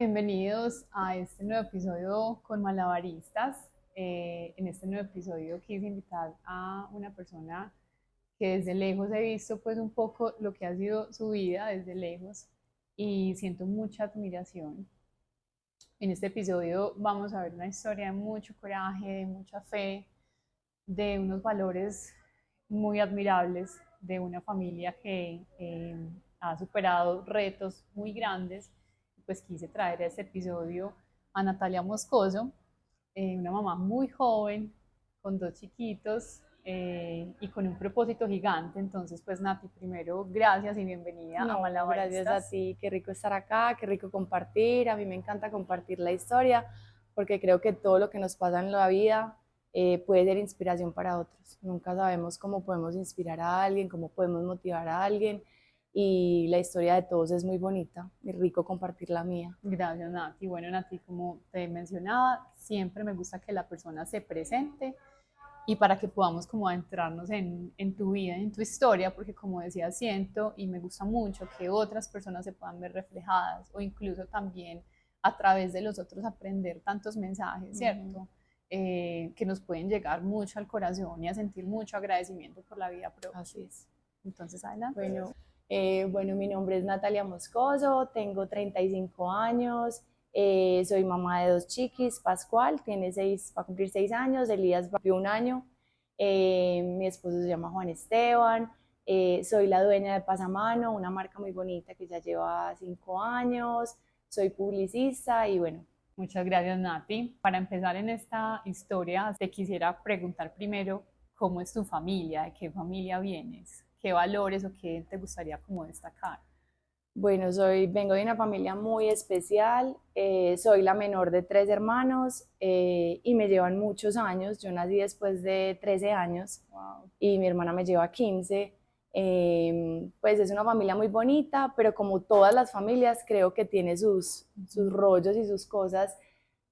Bienvenidos a este nuevo episodio con Malabaristas. En este nuevo episodio quise invitar a una persona que desde lejos he visto pues un poco lo que ha sido su vida desde lejos y siento mucha admiración. En este episodio vamos a ver una historia de mucho coraje, de mucha fe, de unos valores muy admirables, de una familia que ha superado retos muy grandes. Pues quise traer a este episodio a Natalia Moscoso, una mamá muy joven, con dos chiquitos y con un propósito gigante. Entonces, pues Nati, primero, gracias y bienvenida a No, gracias a Malabaristas. ti, qué rico estar acá, qué rico compartir, a mí me encanta compartir la historia porque creo que todo lo que nos pasa en la vida puede ser inspiración para otros. Nunca sabemos cómo podemos inspirar a alguien, cómo podemos motivar a alguien y la historia de todos es muy bonita, es rico compartir la mía. Gracias, Nati. Bueno, Nati, como te mencionaba, siempre me gusta que la persona se presente y para que podamos como adentrarnos en tu vida, en tu historia, porque como decía, siento y me gusta mucho que otras personas se puedan ver reflejadas o incluso también a través de los otros aprender tantos mensajes, ¿cierto? Que nos pueden llegar mucho al corazón y a sentir mucho agradecimiento por la vida propia. Así es. Entonces, adelante. Bueno, bueno, mi nombre es Natalia Moscoso, tengo 35 años, soy mamá de dos chiquis, Pascual tiene 6, va a cumplir 6 años, Elías va a cumplir un año, mi esposo se llama Juan Esteban, soy la dueña de Pasamano, una marca muy bonita que ya lleva 5 años, soy publicista y bueno. Muchas gracias, Nati. Para empezar en esta historia, te quisiera preguntar primero, ¿cómo es tu familia? ¿De qué familia vienes? ¿Qué valores o qué te gustaría como destacar? Bueno, vengo de una familia muy especial, soy la menor de 3 hermanos y me llevan muchos años. Yo nací después de 13 años Wow. y mi hermana me lleva 15. Pues es una familia muy bonita, pero como todas las familias creo que tiene sus rollos y sus cosas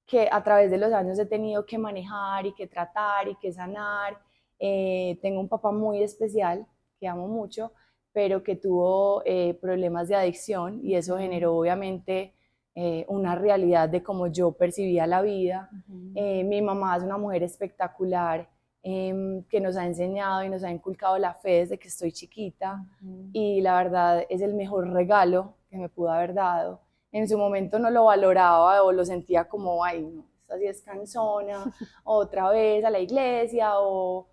que a través de los años he tenido que manejar y que tratar y que sanar. Tengo un papá muy especial que amo mucho, pero que tuvo problemas de adicción y eso generó obviamente una realidad de cómo yo percibía la vida. Mi mamá es una mujer espectacular que nos ha enseñado y nos ha inculcado la fe desde que estoy chiquita y la verdad es el mejor regalo que me pudo haber dado. En su momento no lo valoraba o lo sentía como, ay, no, esta sí es cansona, otra vez a la iglesia o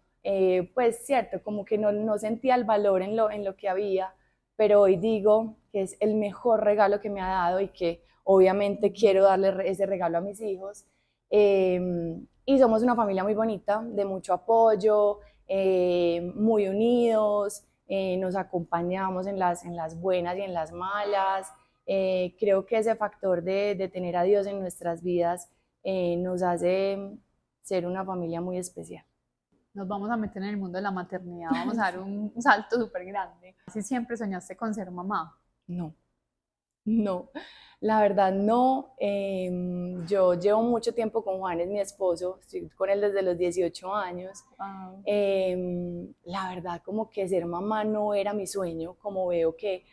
pues cierto, como que no sentía el valor en lo que había, pero hoy digo que es el mejor regalo que me ha dado y que obviamente quiero darle ese regalo a mis hijos. Y somos una familia muy bonita, de mucho apoyo, muy unidos, nos acompañamos en las buenas y en las malas. Creo que ese factor de tener a Dios en nuestras vidas nos hace ser una familia muy especial. Nos vamos a meter en el mundo de la maternidad, vamos a dar un salto súper grande. Si siempre soñaste con ser mamá. No, no, la verdad no. Yo llevo mucho tiempo con Juan, es mi esposo, estoy con él desde los 18 años. Wow. La verdad como que ser mamá no era mi sueño, como veo que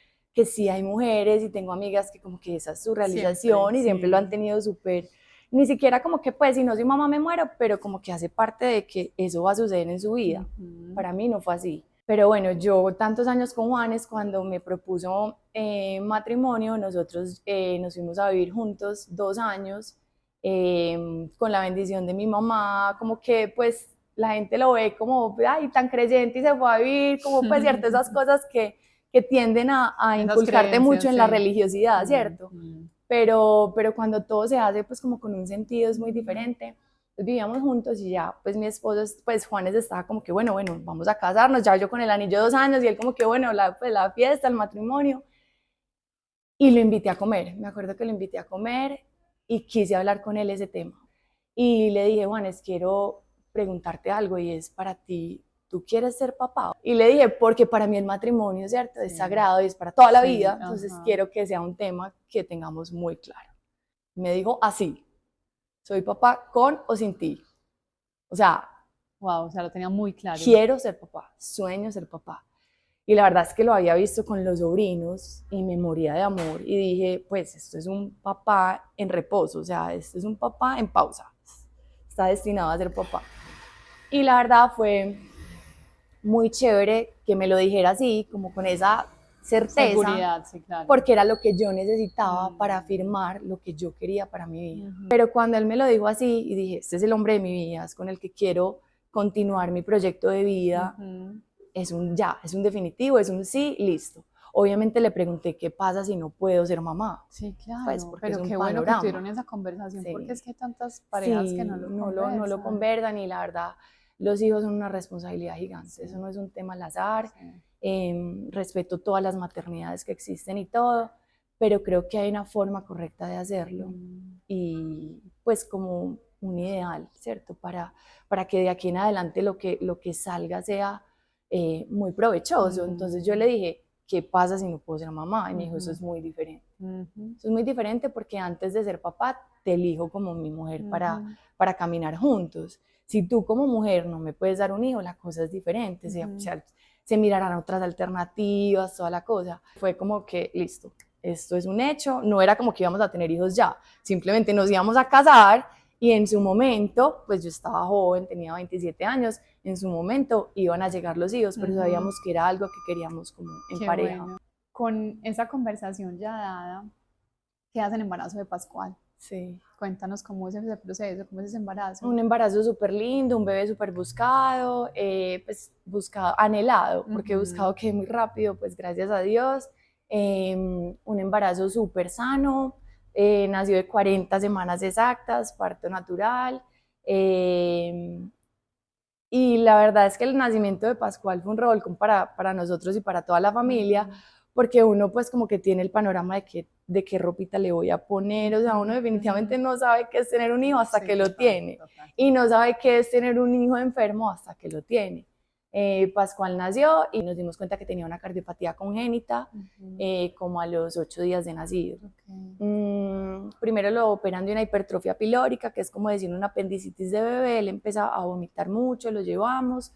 sí hay mujeres y tengo amigas que como que esa es su Siempre, realización y siempre lo han sí. tenido súper, ni siquiera como que pues si no soy mamá me muero, pero como que hace parte de que eso va a suceder en su vida. Para mí no fue así. Pero bueno, yo tantos años con Juanes, cuando me propuso matrimonio, nosotros nos fuimos a vivir juntos 2 años con la bendición de mi mamá, como que pues la gente lo ve como, ay, tan creyente y se fue a vivir, como pues cierto, esas cosas que tienden a Esas inculcarte mucho creencias, en la sí. religiosidad, Mm, ¿cierto? mm. Pero cuando todo se hace pues como con un sentido es muy diferente. Pues vivíamos juntos y ya, pues mi esposo, pues Juanes estaba como que, bueno, vamos a casarnos, ya yo con el anillo de 2 años y él como que, bueno, pues la fiesta, el matrimonio. Y lo invité a comer, me acuerdo que lo invité a comer y quise hablar con él ese tema. Y le dije, Juanes, quiero preguntarte algo y es para ti, ¿tú quieres ser papá? Y le dije, porque para mí el matrimonio, ¿cierto? Es Sí, sagrado y es para toda la sí, vida, entonces ajá. quiero que sea un tema que tengamos muy claro. Me dijo así, soy papá con o sin ti. O sea, Wow, o sea, lo tenía muy claro. quiero ser papá, sueño ser papá. Y la verdad es que lo había visto con los sobrinos y me moría de amor y dije, pues esto es un papá en reposo, o sea, esto es un papá en pausa, está destinado a ser papá. Y la verdad fue muy chévere que me lo dijera así, como con esa certeza, seguridad, sí, claro. porque era lo que yo necesitaba para afirmar lo que yo quería para mi vida. Pero cuando él me lo dijo así y dije, este es el hombre de mi vida, es con el que quiero continuar mi proyecto de vida, es un ya, es un definitivo, es un sí, listo. Obviamente le pregunté qué pasa si no puedo ser mamá. Sí, claro, pues porque pero es un qué bueno que panorama. tuvieron esa conversación, Sí. porque es que hay tantas parejas Sí, que no lo no conversan. lo conversan y la verdad, los hijos son una responsabilidad gigante, Sí. eso no es un tema al azar. Sí. Respeto todas las maternidades que existen y todo, pero creo que hay una forma correcta de hacerlo y pues como un ideal, ¿cierto? Para que de aquí en adelante lo que salga sea muy provechoso. Entonces yo le dije, ¿qué pasa si no puedo ser mamá? Y me dijo, eso es muy diferente. Eso es muy diferente porque antes de ser papá te elijo como mi mujer para caminar juntos. Si tú como mujer no me puedes dar un hijo, la cosa es diferente. Se mirarán otras alternativas, toda la cosa. Fue como que, listo, esto es un hecho. No era como que íbamos a tener hijos ya, simplemente nos íbamos a casar y en su momento, pues yo estaba joven, tenía 27 años, en su momento iban a llegar los hijos, pero sabíamos que era algo que queríamos como en Qué pareja. bueno. Con esa conversación ya dada, ¿qué hace el embarazo de Pascual? Sí. Cuéntanos cómo es ese proceso, cómo es ese embarazo. Un embarazo súper lindo, un bebé súper buscado, pues buscado, anhelado, porque he buscado que muy rápido, pues gracias a Dios. Un embarazo súper sano, nació de 40 semanas exactas, parto natural. Y la verdad es que el nacimiento de Pascual fue un revolcón para nosotros y para toda la familia, porque uno pues como que tiene el panorama de qué ropita le voy a poner, o sea, uno definitivamente no sabe qué es tener un hijo hasta que lo tiene, y no sabe qué es tener un hijo enfermo hasta que lo tiene. Pascual nació y nos dimos cuenta que tenía una cardiopatía congénita como a los 8 días de nacido. Primero lo operan de una hipertrofia pilórica, que es como decir una apendicitis de bebé. Él empieza a vomitar mucho, lo llevamos,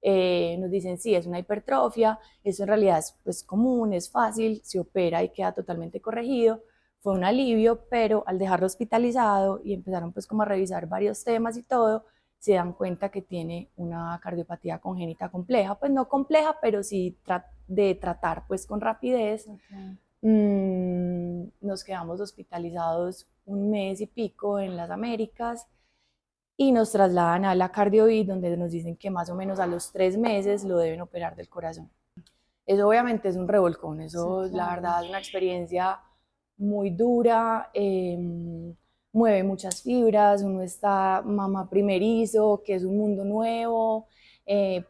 nos dicen sí, es una hipertrofia, eso en realidad es pues común, es fácil, se opera y queda totalmente corregido. Fue un alivio, pero al dejarlo hospitalizado y empezaron pues como a revisar varios temas y todo, se dan cuenta que tiene una cardiopatía congénita compleja, pues no compleja, pero sí de tratar pues con rapidez. Nos quedamos hospitalizados 1 mes y pico en las Américas y nos trasladan a la Cardiovid, donde nos dicen que más o menos a los 3 meses lo deben operar del corazón. Eso obviamente es un revolcón, eso sí, claro. La verdad es una experiencia muy dura, mueve muchas fibras, uno está mamá primerizo, que es un mundo nuevo,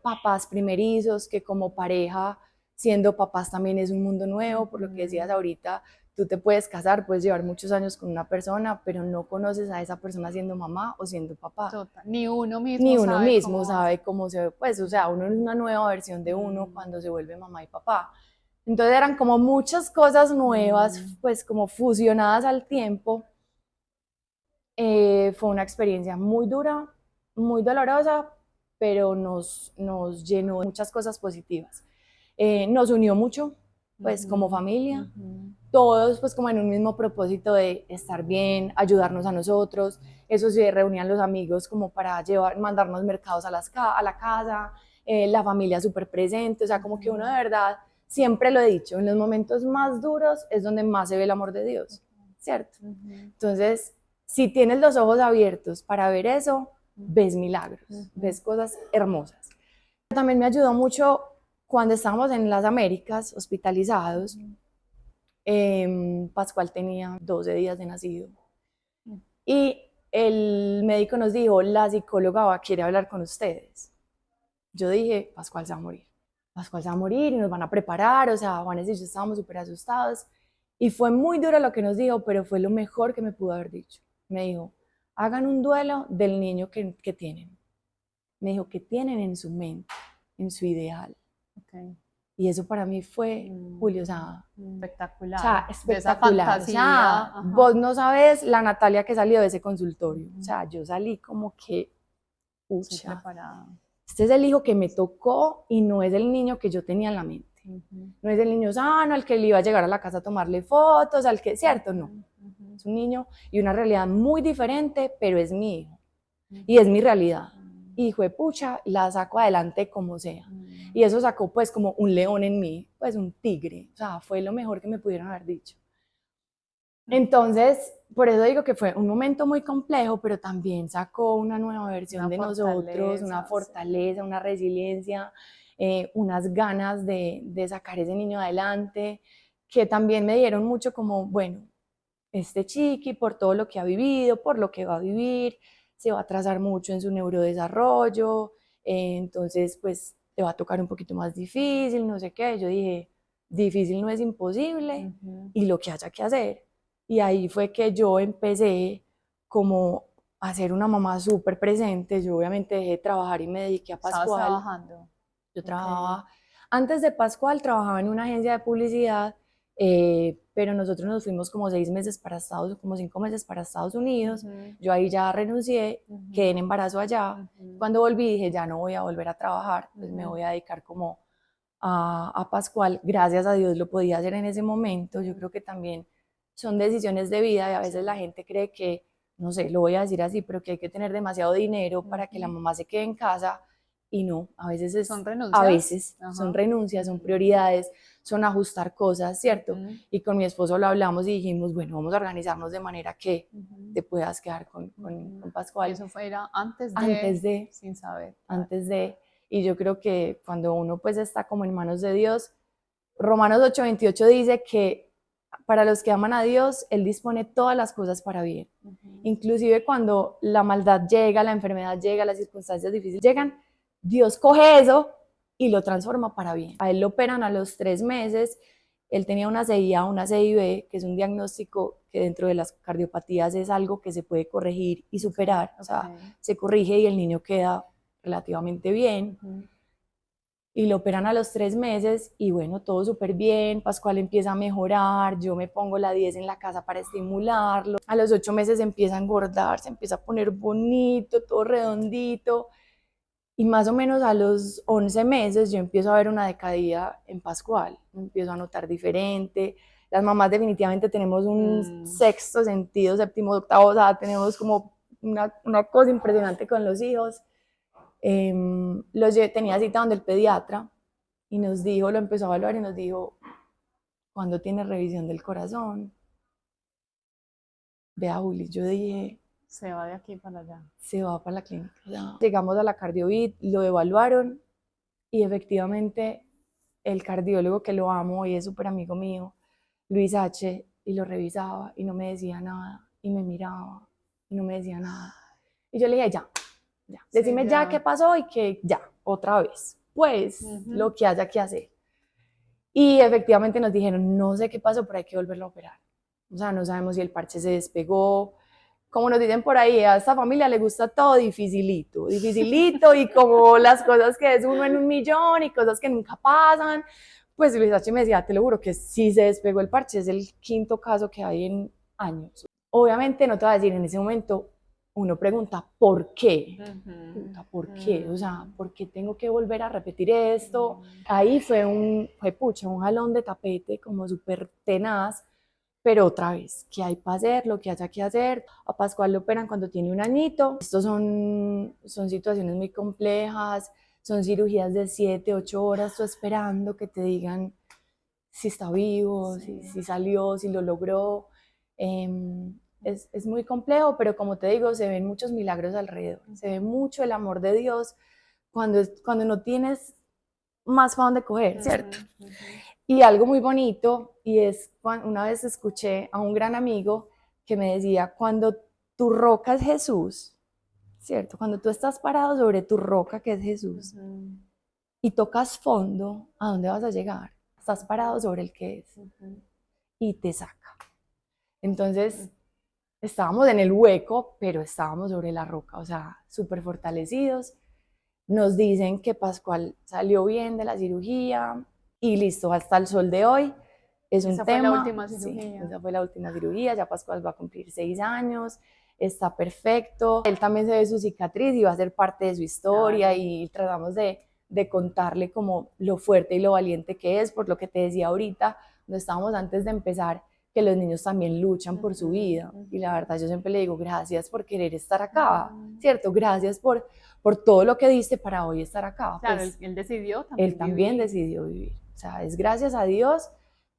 papás primerizos, que como pareja, siendo papás también es un mundo nuevo, por lo que decías ahorita, tú te puedes casar, puedes llevar muchos años con una persona, pero no conoces a esa persona siendo mamá o siendo papá. Total. Ni uno mismo sabe cómo se ve, pues, o sea, uno es una nueva versión de uno cuando se vuelve mamá y papá. Entonces eran como muchas cosas nuevas, pues como fusionadas al tiempo. Fue una experiencia muy dura, muy dolorosa, pero nos llenó de muchas cosas positivas. Nos unió mucho, pues como familia, todos pues como en un mismo propósito de estar bien, ayudarnos a nosotros. Eso se reunían los amigos como para mandarnos mercados a la casa, la familia súper presente, o sea, como que uno de verdad, siempre lo he dicho, en los momentos más duros es donde más se ve el amor de Dios, ¿cierto? Entonces, si tienes los ojos abiertos para ver eso, ves milagros, ves cosas hermosas. También me ayudó mucho cuando estábamos en las Américas, hospitalizados. Pascual tenía 12 días de nacido. Y el médico nos dijo, la psicóloga quiere hablar con ustedes. Yo dije, Pascual se va a morir. Pascual se va a morir y nos van a preparar, o sea, Vanessa y yo estábamos súper asustados. Y fue muy duro lo que nos dijo, pero fue lo mejor que me pudo haber dicho. Me dijo, hagan un duelo del niño que tienen. Me dijo, que tienen en su mente, en su ideal. Y eso para mí fue, Julio, o sea, espectacular. O sea, espectacular. O sea, vos no sabes la Natalia que salió de ese consultorio. O sea, yo salí como que, preparada. Este es el hijo que me tocó y no es el niño que yo tenía en la mente. No es el niño sano al que le iba a llegar a la casa a tomarle fotos, al que, ¿cierto? No. Es un niño y una realidad muy diferente, pero es mi hijo. Y es mi realidad. Hijo de pucha, la saco adelante como sea. Y eso sacó pues como un león en mí, pues un tigre. O sea, fue lo mejor que me pudieron haber dicho. Entonces, por eso digo que fue un momento muy complejo, pero también sacó una nueva versión de nosotros, una fortaleza, una resiliencia, unas ganas de sacar ese niño adelante, que también me dieron mucho como, bueno, este chiqui, por todo lo que ha vivido, por lo que va a vivir, se va a atrasar mucho en su neurodesarrollo, entonces pues te va a tocar un poquito más difícil, no sé qué. Yo dije, difícil no es imposible y lo que haya que hacer. Y ahí fue que yo empecé como a ser una mamá súper presente. Yo obviamente dejé de trabajar y me dediqué a Pascual. ¿Estabas trabajando? Yo trabajaba, antes de Pascual trabajaba en una agencia de publicidad, pero nosotros nos fuimos como 6 meses para como 5 meses para Estados Unidos. Yo ahí ya renuncié, quedé en embarazo allá. Cuando volví dije, ya no voy a volver a trabajar, pues me voy a dedicar como a Pascual. Gracias a Dios lo podía hacer en ese momento. Yo creo que también son decisiones de vida y a veces la gente cree que, no sé, lo voy a decir así, pero que hay que tener demasiado dinero para que la mamá se quede en casa. Y no, a veces son renuncias, son renuncias, son prioridades, son ajustar cosas, ¿cierto? Y con mi esposo lo hablamos y dijimos, bueno, vamos a organizarnos de manera que te puedas quedar con Pascual. ¿Y eso era antes de, sin saber? Antes de, y yo creo que cuando uno pues está como en manos de Dios, Romanos 8:28 dice que para los que aman a Dios, Él dispone todas las cosas para bien. Inclusive cuando la maldad llega, la enfermedad llega, las circunstancias difíciles llegan, Dios coge eso y lo transforma para bien. A él lo operan a los 3 meses, él tenía una CIA, una CIB, que es un diagnóstico que dentro de las cardiopatías es algo que se puede corregir y superar, o sea, se corrige y el niño queda relativamente bien. Y lo operan a los 3 meses y bueno, todo súper bien, Pascual empieza a mejorar, yo me pongo la 10 en la casa para estimularlo. A los 8 meses empieza a engordar, se empieza a poner bonito, todo redondito. Y más o menos a los 11 meses yo empiezo a ver una decaída en Pascual, me empiezo a notar diferente. Las mamás definitivamente tenemos un sexto sentido, séptimo, octavo, o sea, tenemos como una cosa impresionante con los hijos. Tenía cita donde el pediatra y nos dijo, lo empezó a evaluar y nos dijo, ¿cuándo tiene revisión del corazón? Vea, Juli, yo dije, se va de aquí para allá. Se va para la clínica. Llegamos a la Cardiovid, lo evaluaron y efectivamente el cardiólogo, que lo amo y es súper amigo mío, Luis H., y lo revisaba y no me decía nada y me miraba y no me decía nada. Y yo le dije, ya, decime ya qué pasó y que ya, otra vez, pues lo que haya que hacer. Y efectivamente nos dijeron, no sé qué pasó, pero hay que volverlo a operar. O sea, no sabemos si el parche se despegó. Como nos dicen por ahí, a esta familia le gusta todo dificilito, dificilito, y como las cosas que es uno en un millón y cosas que nunca pasan. Pues Luis H. me decía, te lo juro que sí se despegó el parche, es el 5.º caso que hay en años. Obviamente no te voy a decir, en ese momento uno pregunta, ¿por qué? ¿Por qué? O sea, ¿por qué tengo que volver a repetir esto? Ahí fue un jalón de tapete como súper tenaz, pero otra vez, ¿qué hay para hacer? Lo que haya que hacer. A Pascual lo operan cuando tiene 1 añito. Estos son situaciones muy complejas, son cirugías de 7, 8 horas, tú esperando que te digan si está vivo, si salió, si lo logró. Es muy complejo, pero como te digo, se ven muchos milagros alrededor, se ve mucho el amor de Dios cuando no tienes más para dónde coger, ¿cierto? Y algo muy bonito, y es una vez escuché a un gran amigo que me decía, cuando tu roca es Jesús, ¿cierto? Cuando tú estás parado sobre tu roca que es Jesús y tocas fondo, ¿a dónde vas a llegar? Estás parado sobre el que es y te saca. Entonces, estábamos en el hueco, pero estábamos sobre la roca, o sea, súper fortalecidos. Nos dicen que Pascual salió bien de la cirugía y listo, hasta el sol de hoy. Es un tema. Esa fue la última cirugía. Sí, esa fue la última cirugía, ya Pascual va a cumplir 6 años, está perfecto. Él también se ve su cicatriz y va a ser parte de su historia, y tratamos de de contarle como lo fuerte y lo valiente que es, por lo que te decía ahorita, donde estábamos antes de empezar, que los niños también luchan por su vida. Y la verdad yo siempre le digo, gracias por querer estar acá, ¿cierto? Gracias por todo lo que diste para hoy estar acá. Claro, pues, él decidió también él también vivir. decidió vivir. O sea, es gracias a Dios,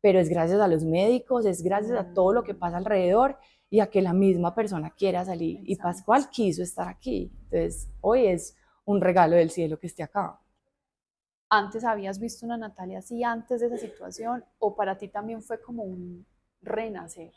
pero es gracias a los médicos, es gracias a todo lo que pasa alrededor y a que la misma persona quiera salir. Exacto. Y Pascual quiso estar aquí. Entonces, hoy es un regalo del cielo que esté acá. ¿Antes habías visto una Natalia así antes de esa situación o para ti también fue como un renacer?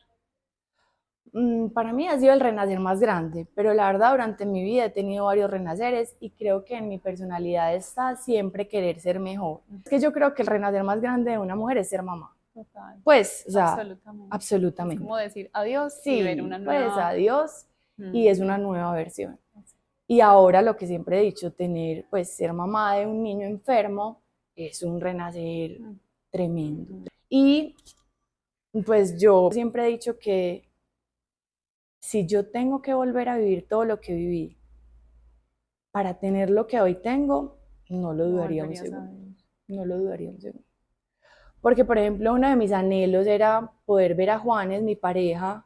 Para mí ha sido el renacer más grande, pero la verdad durante mi vida he tenido varios renaceres y creo que en mi personalidad está siempre querer ser mejor. Es que yo creo que el renacer más grande de una mujer es ser mamá. Total. Pues, o sea, Absolutamente. absolutamente. Es como decir adiós sí, y ver una nueva. Pues adiós y es una nueva versión. Y ahora lo que siempre he dicho, pues ser mamá de un niño enfermo es un renacer tremendo. Y pues yo siempre he dicho que si yo tengo que volver a vivir todo lo que viví para tener lo que hoy tengo, no lo dudaría un segundo. No lo dudaría un segundo. Porque, por ejemplo, uno de mis anhelos era poder ver a Juanes, mi pareja,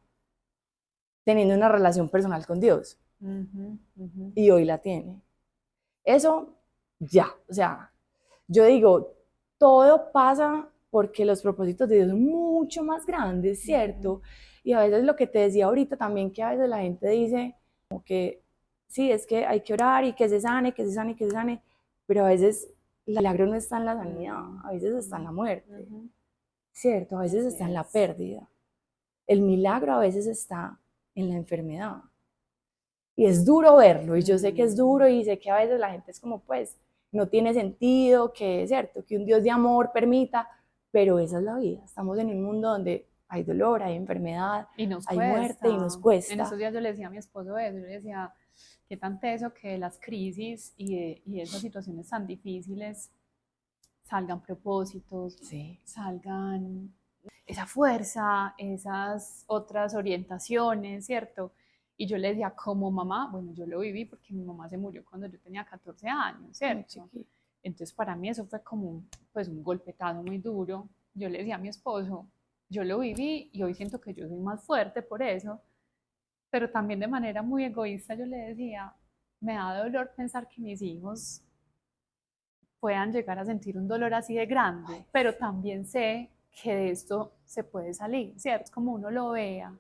teniendo una relación personal con Dios. Y hoy la tiene. Eso ya, o sea, yo digo, todo pasa porque los propósitos de Dios son mucho más grandes, ¿cierto? Y a veces lo que te decía ahorita también, que a veces la gente dice como que sí, es que hay que orar y que se sane, que se sane, que se sane, pero a veces el milagro no está en la sanidad, a veces está en la muerte, ¿cierto? A veces está en la pérdida. El milagro a veces está en la enfermedad. Y es duro verlo, y yo sé que es duro, y sé que a veces la gente es como, pues, no tiene sentido, que es cierto, que un Dios de amor permita, pero esa es la vida. Estamos en un mundo donde hay dolor, hay enfermedad, hay muerte y nos cuesta. En estos días yo le decía a mi esposo eso, yo le decía, qué tan teso que las crisis y esas situaciones tan difíciles salgan propósitos, Sí. salgan esa fuerza, esas otras orientaciones, ¿cierto? Y yo le decía, como mamá, bueno, yo lo viví porque mi mamá se murió cuando yo tenía 14 años, ¿cierto? Entonces para mí eso fue como pues un golpetazo muy duro. Yo le decía a mi esposo, yo lo viví y hoy siento que yo soy más fuerte por eso, pero también de manera muy egoísta yo le decía, me da dolor pensar que mis hijos puedan llegar a sentir un dolor así de grande, pero también sé que de esto se puede salir, ¿cierto? Es como uno lo vea,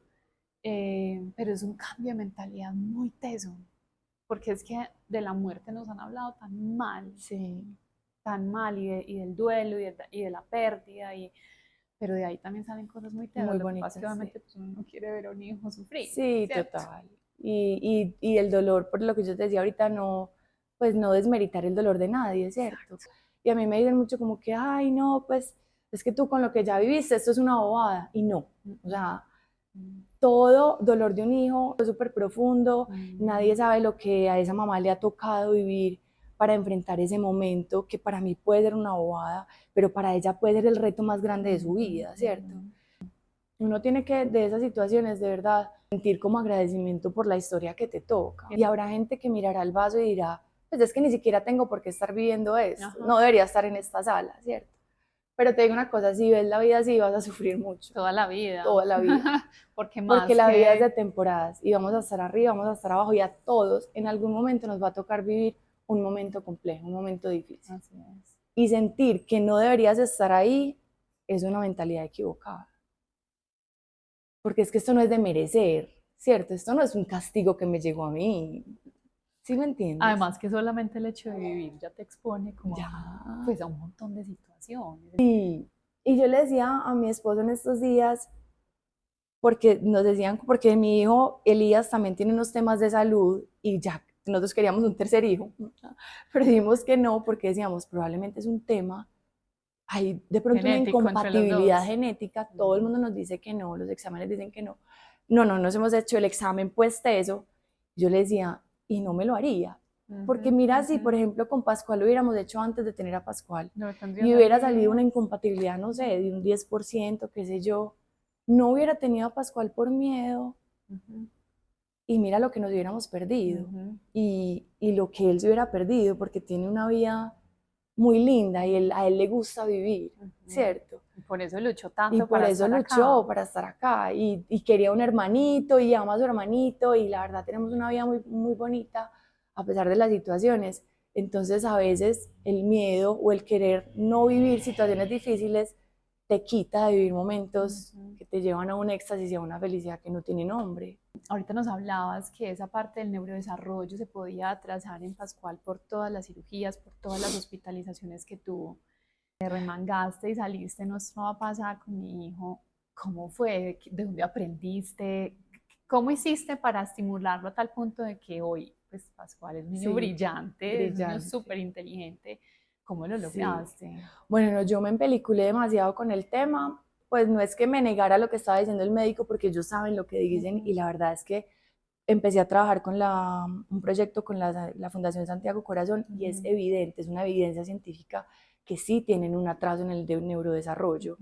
pero es un cambio de mentalidad muy teso, porque es que de la muerte nos han hablado Sí. tan mal y del duelo y de la pérdida, pero de ahí también salen cosas muy tesas, Muy lo que bonitas, pasa es que obviamente pues, uno no quiere ver a un hijo sufrir. Sí, ¿cierto? total. Y el dolor, por lo que yo te decía ahorita, no, pues no desmeritar el dolor de nadie, ¿cierto? Exacto. Y a mí me dicen mucho como que, ay, no, pues es que tú con lo que ya viviste, esto es una bobada. Y no, o sea, todo dolor de un hijo es súper profundo, nadie sabe lo que a esa mamá le ha tocado vivir para enfrentar ese momento, que para mí puede ser una bobada, pero para ella puede ser el reto más grande de su vida, ¿cierto? Uno tiene que, de esas situaciones, de verdad, sentir como agradecimiento por la historia que te toca. Y habrá gente que mirará el vaso y dirá, pues es que ni siquiera tengo por qué estar viviendo esto, no debería estar en esta sala, ¿cierto? Pero te digo una cosa, si ves la vida así vas a sufrir mucho. Toda la vida. Toda la vida. Porque la vida es de temporadas y vamos a estar arriba, vamos a estar abajo y a todos en algún momento nos va a tocar vivir un momento complejo, un momento difícil. Así es. Y sentir que no deberías estar ahí es una mentalidad equivocada. Porque es que esto no es de merecer, ¿cierto? Esto no es un castigo que me llegó a mí. ¿Sí me entiendes? Además que solamente el hecho de vivir ya te expone como pues a un montón de situaciones. Sí. Y yo le decía a mi esposo en estos días, porque nos decían, porque mi hijo Elías también tiene unos temas de salud y ya nosotros queríamos un tercer hijo, pero dijimos que no porque decíamos probablemente es un tema, hay de pronto genético, una incompatibilidad genética, todo el mundo nos dice que no, los exámenes dicen que no, no nos hemos hecho el examen pues eso, yo le decía, y no me lo haría, porque mira, si por ejemplo con Pascual lo hubiéramos hecho antes de tener a Pascual, y hubiera salido una incompatibilidad, no sé, de un 10%, qué sé yo, no hubiera tenido a Pascual por miedo, y mira lo que nos hubiéramos perdido, y lo que él se hubiera perdido, porque tiene una vida muy linda y a él le gusta vivir, ¿cierto? Y por eso luchó tanto y por para eso estar luchó acá. para estar acá y quería un hermanito y ama a su hermanito y la verdad tenemos una vida muy, muy bonita a pesar de las situaciones. Entonces a veces el miedo o el querer no vivir situaciones difíciles te quita de vivir momentos que te llevan a un éxtasis y a una felicidad que no tiene nombre. Ahorita nos hablabas que esa parte del neurodesarrollo se podía atrasar en Pascual por todas las cirugías, por todas las hospitalizaciones que tuvo. Te remangaste y saliste, no, esto no va a pasar con mi hijo. ¿Cómo fue? ¿De dónde aprendiste? ¿Cómo hiciste para estimularlo a tal punto de que hoy, pues Pascual es un niño Sí, brillante, es un niño brillante. súper inteligente? ¿Cómo lo Sí. lograste? Bueno, no, yo me empeliculé demasiado con el tema, pues no es que me negara lo que estaba diciendo el médico, porque ellos saben lo que dicen y la verdad es que empecé a trabajar con un proyecto con la Fundación Santiago Corazón y es evidente, es una evidencia científica que sí tienen un atraso en el neurodesarrollo.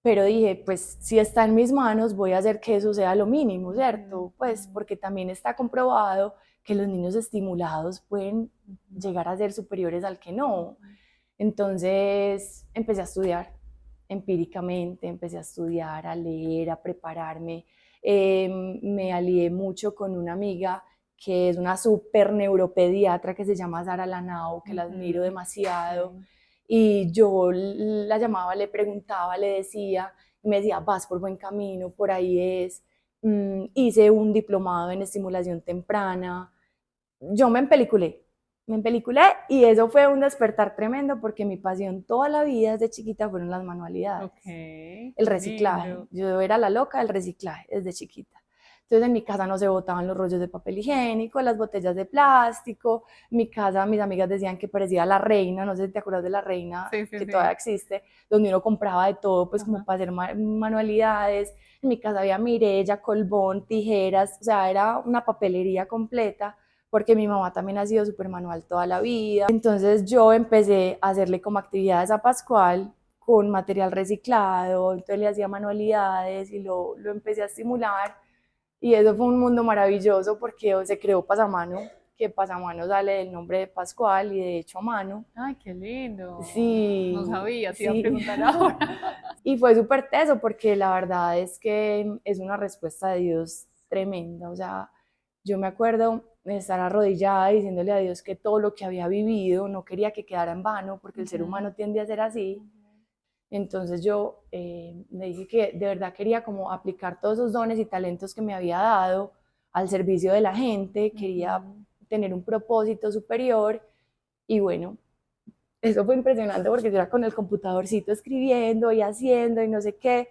Pero dije, pues si está en mis manos, voy a hacer que eso sea lo mínimo, ¿cierto? Pues porque también está comprobado que los niños estimulados pueden llegar a ser superiores al que no. Entonces empecé a estudiar empíricamente, empecé a estudiar, a leer, a prepararme. Me alié mucho con una amiga que es una super neuropediatra que se llama Sara Lanao, que la admiro demasiado. Y yo la llamaba, le preguntaba, le decía, y me decía, vas por buen camino, por ahí es. Hice un diplomado en estimulación temprana. Yo me empeliculé y eso fue un despertar tremendo porque mi pasión toda la vida desde chiquita fueron las manualidades, el reciclaje. Lindo. Yo era la loca del reciclaje desde chiquita. Entonces en mi casa no se botaban los rollos de papel higiénico, las botellas de plástico. En mi casa mis amigas decían que parecía La Reina, no sé si te acuerdas de La Reina, Sí, sí, que sí. todavía existe, donde uno compraba de todo, pues como para hacer manualidades. En mi casa había mirella, colbón, tijeras, o sea, era una papelería completa porque mi mamá también ha sido súper manual toda la vida. Entonces yo empecé a hacerle como actividades a Pascual con material reciclado, entonces le hacía manualidades y lo empecé a estimular y eso fue un mundo maravilloso porque se creó Pasamano, que Pasamano sale del nombre de Pascual y de hecho a mano. Ay, qué lindo. No Sí, sabía, te iba a sí. preguntar ahora. Y fue súper teso porque la verdad es que es una respuesta de Dios tremenda. O sea, yo me acuerdo de estar arrodillada diciéndole a Dios que todo lo que había vivido no quería que quedara en vano porque el ser humano tiende a ser así. Entonces yo le dije que de verdad quería como aplicar todos esos dones y talentos que me había dado al servicio de la gente, quería tener un propósito superior y bueno, eso fue impresionante porque yo era con el computadorcito escribiendo y haciendo y no sé qué.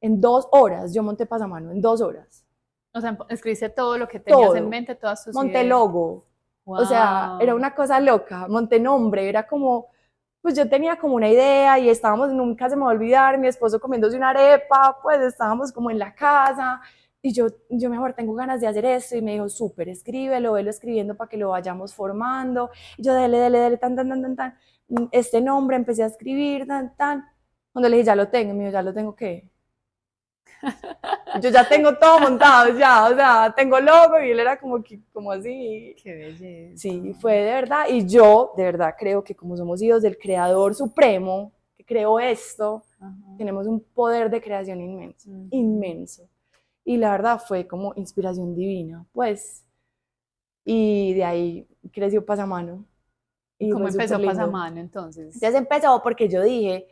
En 2 horas yo monté Pasamano, en 2 horas. O sea, escribiste todo lo que tenías en Todo. mente, todas tus Monté ideas. logo. O sea, era Wow. una cosa loca. Monté nombre, era como, pues yo tenía como una idea y estábamos, nunca se me va a olvidar, mi esposo comiéndose una arepa, pues estábamos como en la casa y yo mi amor, tengo ganas de hacer esto y me dijo, súper, escríbelo, velo escribiendo para que lo vayamos formando. Y yo, dele, tan, tan, tan, tan, tan. Este nombre, empecé a escribir, tan, tan. Cuando le dije, ya lo tengo, me dijo, ¿ya lo tengo qué? Yo ya tengo todo montado, ya, o sea, tengo logo y él era como, como así. Qué belleza. Sí, fue de verdad. Y yo de verdad creo que como somos hijos del Creador Supremo, que creó esto, tenemos un poder de creación inmenso, inmenso. Y la verdad fue como inspiración divina, pues. Y de ahí creció Pasamano. ¿Y Y cómo fue súper empezó lindo. Pasamano entonces? Entonces empezó porque yo dije,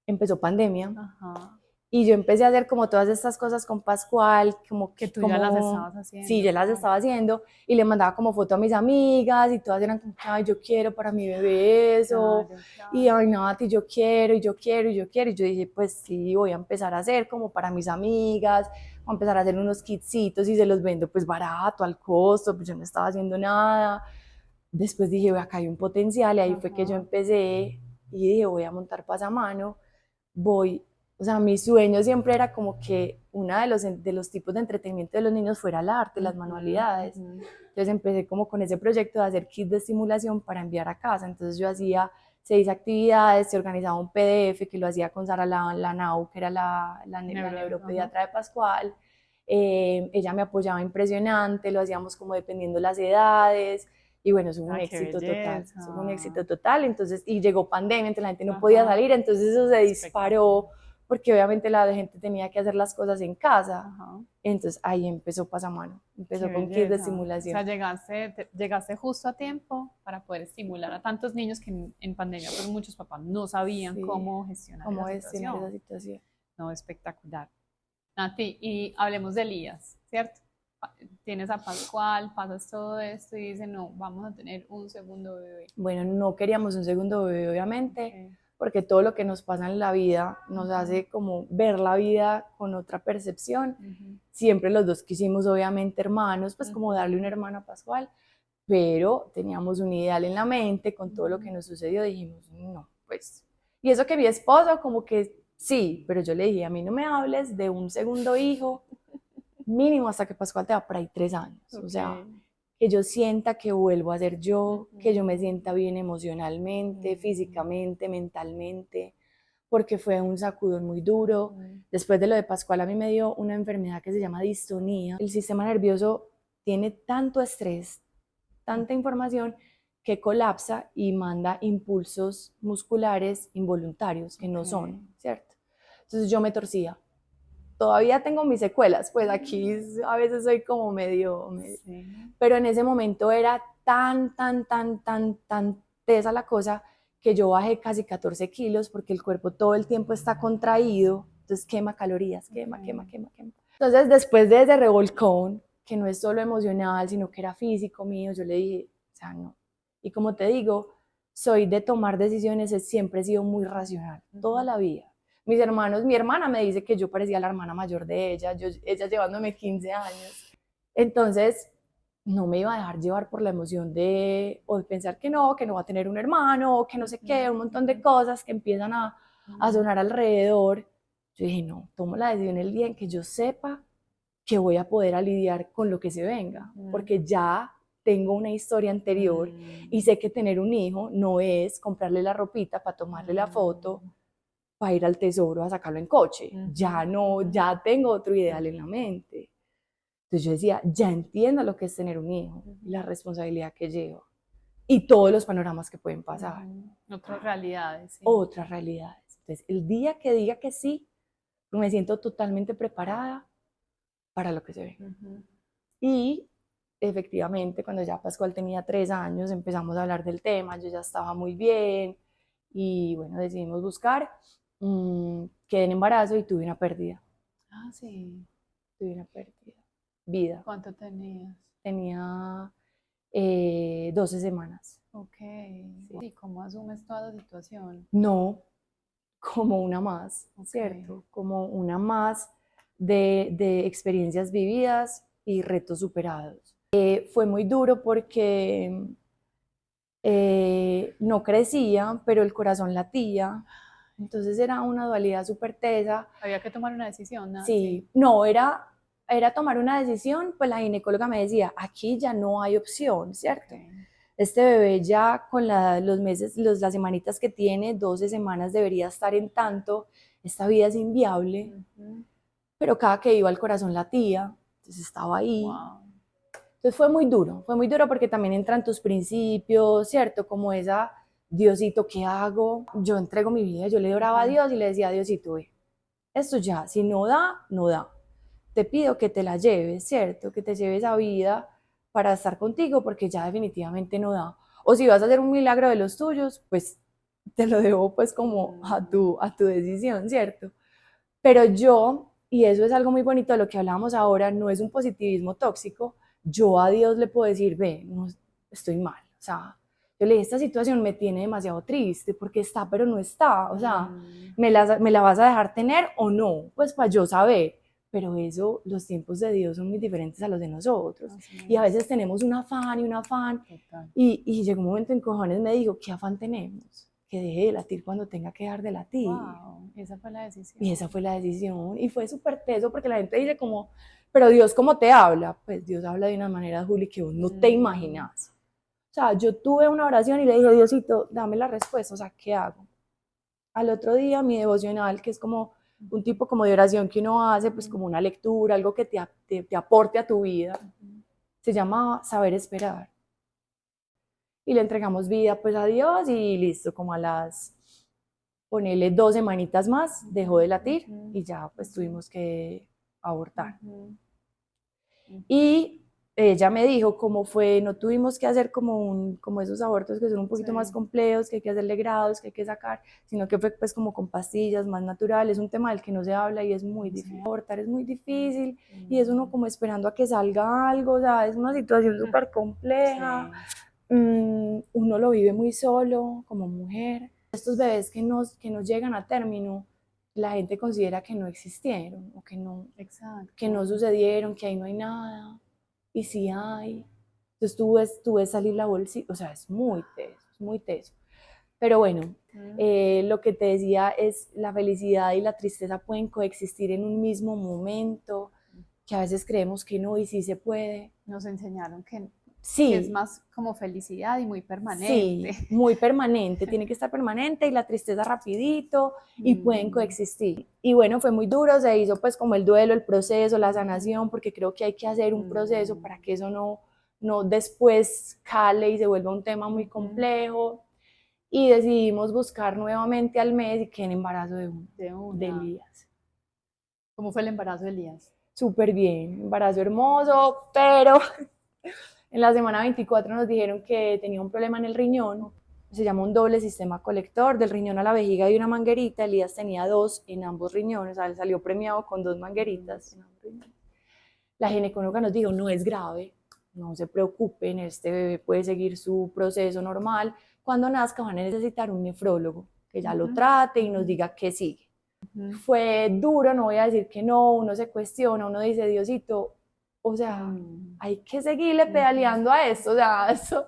empezó pandemia. Ajá. Y yo empecé a hacer como todas estas cosas con Pascual, Que tú ya las estabas sí, haciendo, yo las claro. estaba haciendo y le mandaba como foto a mis amigas y todas eran como, ay, yo quiero para mi bebé eso, Claro, y claro. ay, Nati, yo quiero, y yo quiero, y yo quiero, y yo dije, pues sí, voy a empezar a hacer como para mis amigas, voy a empezar a hacer unos kitsitos y se los vendo pues barato, al costo, pues yo no estaba haciendo nada. Después dije, acá hay un potencial y ahí fue que yo empecé y dije, voy a montar Pasamano, voy, o sea, mi sueño siempre era como que uno de los tipos de entretenimiento de los niños fuera el arte, las manualidades. Entonces empecé como con ese proyecto de hacer kits de estimulación para enviar a casa. Entonces yo hacía 6 actividades, se organizaba un PDF que lo hacía con Sara Lanao, que era la neuropediatra de Pascual. Ella me apoyaba impresionante, lo hacíamos como dependiendo las edades. Y bueno, eso fue un qué éxito total, belleza. eso fue un éxito total. Entonces, y llegó pandemia, entonces la gente no Ajá. podía salir, entonces eso se disparó, Espectacular. porque obviamente la gente tenía que hacer las cosas en casa. Ajá. Entonces ahí empezó Pasamano, Qué empezó con kits de belleza. O simulación. sea, llegaste justo a tiempo para poder estimular a tantos niños que en pandemia, pues muchos papás no sabían Sí, cómo gestionar cómo esa gestionar esa situación. situación. No, espectacular. Nati, y hablemos de Elías, ¿cierto? Tienes a Pascual, pasas todo esto y dices, no, vamos a tener un segundo bebé. Bueno, no queríamos un segundo bebé, obviamente, Okay. porque todo lo que nos pasa en la vida nos hace como ver la vida con otra percepción. Siempre los dos quisimos, obviamente, hermanos, pues como darle un hermano a Pascual, pero teníamos un ideal en la mente, con todo lo que nos sucedió, dijimos, no, pues. Y eso que mi esposo, como que sí, pero yo le dije, a mí no me hables de un segundo hijo, mínimo hasta que Pascual te va por ahí 3 años. Okay. O sea, que yo sienta que vuelvo a ser yo, que yo me sienta bien emocionalmente, físicamente, mentalmente, porque fue un sacudón muy duro. Después de lo de Pascual, a mí me dio una enfermedad que se llama distonía. El sistema nervioso tiene tanto estrés, tanta información, que colapsa y manda impulsos musculares involuntarios que no son, ¿cierto? Entonces yo me torcía. Todavía tengo mis secuelas, pues aquí a veces soy como medio, Sí. pero en ese momento era tan tesa la cosa que yo bajé casi 14 kilos porque el cuerpo todo el tiempo está contraído, entonces quema calorías, quema. Entonces después de ese revolcón, que no es solo emocional, sino que era físico mío, yo le dije, o sea, no. Y como te digo, soy de tomar decisiones, siempre he sido muy racional, toda la vida. Mis hermanos, mi hermana me dice que yo parecía la hermana mayor de ella, ella llevándome 15 años. Entonces, no me iba a dejar llevar por la emoción o de pensar que no va a tener un hermano, o que no sé qué, un montón de cosas que empiezan a sonar alrededor. Yo dije, no, tomo la decisión el día en que yo sepa que voy a poder lidiar con lo que se venga, porque ya tengo una historia anterior y sé que tener un hijo no es comprarle la ropita para tomarle la foto, para ir al tesoro a sacarlo en coche. Ya no, ya tengo otro ideal en la mente. Entonces yo decía, ya entiendo lo que es tener un hijo, la responsabilidad que llevo y todos los panoramas que pueden pasar. Otras realidades. Sí. Otras realidades. Entonces, el día que diga que sí, me siento totalmente preparada para lo que se ve. Y efectivamente, cuando ya Pascual tenía 3 años, empezamos a hablar del tema, yo ya estaba muy bien y bueno, decidimos buscar, quedé en embarazo y tuve una pérdida. Ah, sí. Tuve una pérdida. Vida. ¿Cuánto tenías? Tenía 12 semanas. Ok. Sí. ¿Y cómo asumes toda la situación? No, como una más, ¿cierto? Como una más de experiencias vividas y retos superados. Fue muy duro porque no crecía, pero el corazón latía. Entonces era una dualidad súper tesa. Había que tomar una decisión, ¿no? Sí, no, era tomar una decisión, pues la ginecóloga me decía, aquí ya no hay opción, ¿cierto? Este bebé ya con los meses, las semanitas que tiene, 12 semanas debería estar en tanto, esta vida es inviable, pero cada que iba el corazón latía, entonces estaba ahí. Wow. Entonces fue muy duro porque también entran tus principios, ¿cierto? Como esa, Diosito, ¿qué hago? Yo entrego mi vida, yo le oraba a Dios y le decía, Diosito, esto ya, si no da, no da. Te pido que te la lleves, ¿cierto? Que te lleves a vida para estar contigo porque ya definitivamente no da. O si vas a hacer un milagro de los tuyos, pues te lo debo pues como a tu decisión, ¿cierto? Pero yo, y eso es algo muy bonito de lo que hablábamos ahora, no es un positivismo tóxico, yo a Dios le puedo decir, ve, no, estoy mal, o sea, yo le dije, esta situación me tiene demasiado triste porque está, pero no está, o sea, ¿me la vas a dejar tener o no? Pues para yo saber, pero eso, los tiempos de Dios son muy diferentes a los de nosotros, y a veces tenemos un afán, y llegó un momento en cojones me dijo, ¿qué afán tenemos? Que deje de latir cuando tenga que dejar de latir. Wow, esa fue la decisión. Y esa fue la decisión, y fue súper teso porque la gente dice como, pero Dios, ¿cómo te habla? Pues Dios habla de una manera, Juli, que vos no te imaginas. O sea, yo tuve una oración y le dije, Diosito, dame la respuesta, o sea, ¿qué hago? Al otro día mi devocional, que es como un tipo como de oración que uno hace, pues como una lectura, algo que te aporte a tu vida, se llama Saber Esperar. y le entregamos vida pues a Dios y listo, como a las, ponele 2 semanitas más, dejó de latir y ya pues tuvimos que abortar. Y ella me dijo cómo fue, no tuvimos que hacer como esos abortos que son un poquito más complejos, que hay que hacerle grados, que hay que sacar, sino que fue pues como con pastillas, más natural. Es un tema del que no se habla y es muy difícil. Abortar es muy difícil y es uno como esperando a que salga algo, o sea, es una situación súper compleja. Uno lo vive muy solo como mujer. Estos bebés que nos llegan a término, la gente considera que no existieron o que no sucedieron, que ahí no hay nada. Y sí hay. Entonces tú ves salir la bolsita, o sea, es muy teso, es muy teso. Pero bueno, lo que te decía es la felicidad y la tristeza pueden coexistir en un mismo momento, que a veces creemos que no y sí se puede. Nos enseñaron que Sí, es más como felicidad y muy permanente. sí, muy permanente, tiene que estar permanente y la tristeza rapidito y pueden coexistir. Y bueno, fue muy duro, se hizo pues como el duelo, el proceso, la sanación, porque creo que hay que hacer un proceso para que eso no después cale y se vuelva un tema muy complejo. Y decidimos buscar nuevamente al mes y quedé en embarazo de Elías. ¿Cómo fue el embarazo de Elías? Súper bien, embarazo hermoso, pero en la semana 24 nos dijeron que tenía un problema en el riñón, se llama un doble sistema colector, del riñón a la vejiga y una manguerita. Elías tenía 2 en ambos riñones, o sea, salió premiado con 2 mangueritas en ambos riñones. La ginecóloga nos dijo, no es grave, no se preocupen, este bebé puede seguir su proceso normal, cuando nazca van a necesitar un nefrólogo que ya lo trate y nos diga qué sigue. Fue duro, no voy a decir que no, uno se cuestiona, uno dice, Diosito, o sea, hay que seguirle pedaleando a esto, o sea, eso.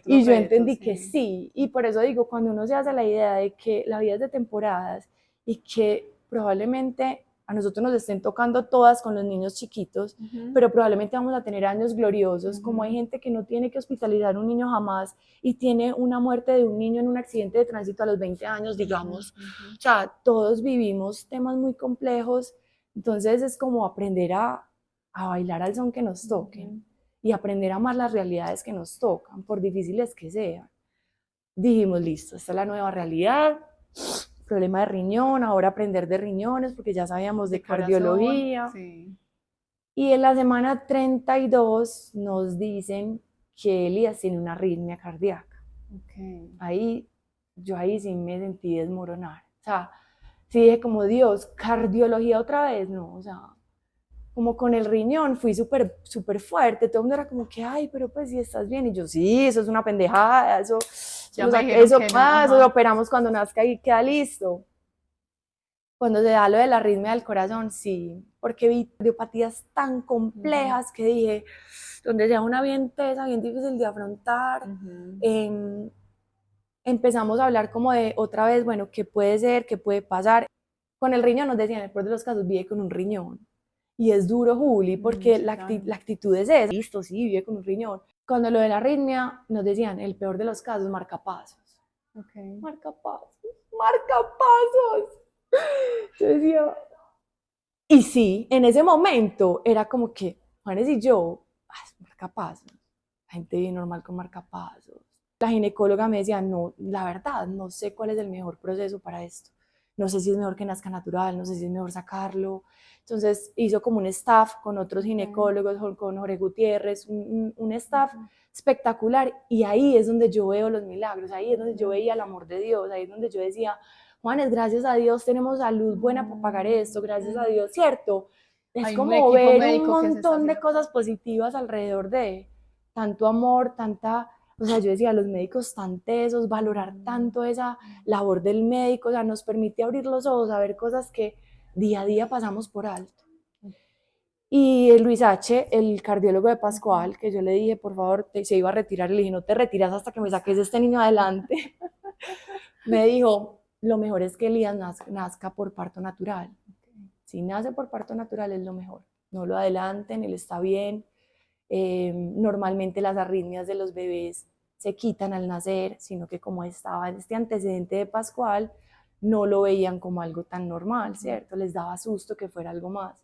Y yo entendí que sí, y por eso digo, cuando uno se hace la idea de que la vida es de temporadas y que probablemente a nosotros nos estén tocando todas con los niños chiquitos, pero probablemente vamos a tener años gloriosos, como hay gente que no tiene que hospitalizar un niño jamás y tiene una muerte de un niño en un accidente de tránsito a los 20 años, digamos. O sea, todos vivimos temas muy complejos, entonces es como aprender a bailar al son que nos toquen y aprender a amar las realidades que nos tocan, por difíciles que sean. Dijimos, listo, esta es la nueva realidad, problema de riñón, ahora aprender de riñones, porque ya sabíamos de cardiología. Sí. Y en la semana 32 nos dicen que Elías tiene una arritmia cardíaca. Yo ahí sí me sentí desmoronar. O sea, sí dije como, Dios, cardiología otra vez, no, o sea, como con el riñón fui súper fuerte, todo el mundo era como que, ay, pero pues si estás bien, y yo, sí, eso es una pendejada, eso lo operamos cuando nazca y queda listo. Cuando se da lo de la arritmia del corazón, sí, porque vi cardiopatías tan complejas que dije, donde sea una bien tesa, bien difícil de afrontar, empezamos a hablar como de otra vez, bueno, ¿qué puede ser? ¿Qué puede pasar? Con el riñón nos decían, en el peor de los casos, vive con un riñón. Y es duro, Juli, porque la actitud es esa. Listo, sí, vive con un riñón. Cuando lo de la arritmia, nos decían, el peor de los casos, marcapasos. Marcapasos. Yo decía... Y sí, en ese momento era como que, Juanes y yo, marcapasos. La gente bien normal con marcapasos. La ginecóloga me decía, no, la verdad, no sé cuál es el mejor proceso para esto. No sé si es mejor que nazca natural, no sé si es mejor sacarlo. Entonces hizo como un staff con otros ginecólogos, con Jorge Gutiérrez, un staff espectacular. Y ahí es donde yo veo los milagros, ahí es donde yo veía el amor de Dios, ahí es donde yo decía, Juanes, gracias a Dios tenemos salud buena para pagar esto, gracias a Dios, ¿cierto? Es como ver un montón de cosas positivas alrededor de tanto amor, tanta... O sea, yo decía, los médicos tan tesos, valorar tanto esa labor del médico, o sea, nos permite abrir los ojos a ver cosas que día a día pasamos por alto. Y Luis H., el cardiólogo de Pascual, que yo le dije, por favor, se iba a retirar, le dije, no te retiras hasta que me saques este niño adelante. Me dijo, lo mejor es que Elías nazca por parto natural. Si nace por parto natural es lo mejor. No lo adelanten, él está bien. Normalmente las arritmias de los bebés se quitan al nacer, sino que como estaba este antecedente de Pascual, no lo veían como algo tan normal, ¿cierto? Les daba susto que fuera algo más.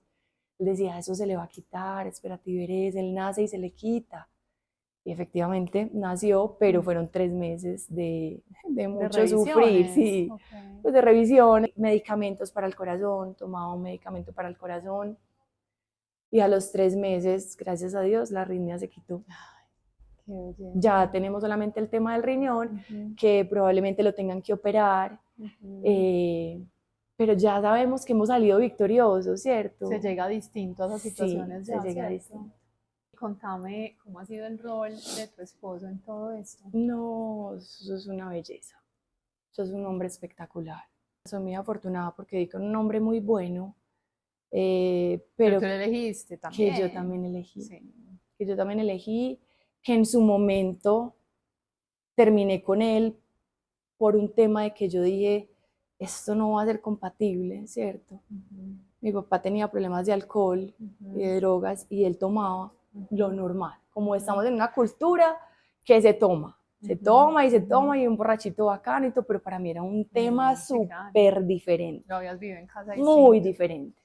Les decía, eso se le va a quitar, espérate y verás, él nace y se le quita. Y efectivamente nació, pero fueron 3 meses de mucho revisiones. sufrir, sí. Okay. Pues de revisión, medicamentos para el corazón, tomaba un medicamento para el corazón. Y a los 3 meses, gracias a Dios, la arritmia se quitó. Qué belleza. Ya tenemos solamente el tema del riñón, que probablemente lo tengan que operar, pero ya sabemos que hemos salido victoriosos, ¿cierto? Se llega distinto a esas situaciones. Sí, ya, se llega ¿cierto? distinto. Contame cómo ha sido el rol de tu esposo en todo esto. No, eso es una belleza. Eso es un hombre espectacular. Soy muy afortunada porque di con un hombre muy bueno, pero tú lo elegiste también. que yo también elegí. Sí. Que yo también elegí, que en su momento terminé con él por un tema de que yo dije, esto no va a ser compatible, ¿cierto? Mi papá tenía problemas de alcohol y de drogas y él tomaba lo normal, como estamos en una cultura que se toma y un borrachito bacánito, pero para mí era un tema súper diferente. Lo habías vivido en casa muy diferente.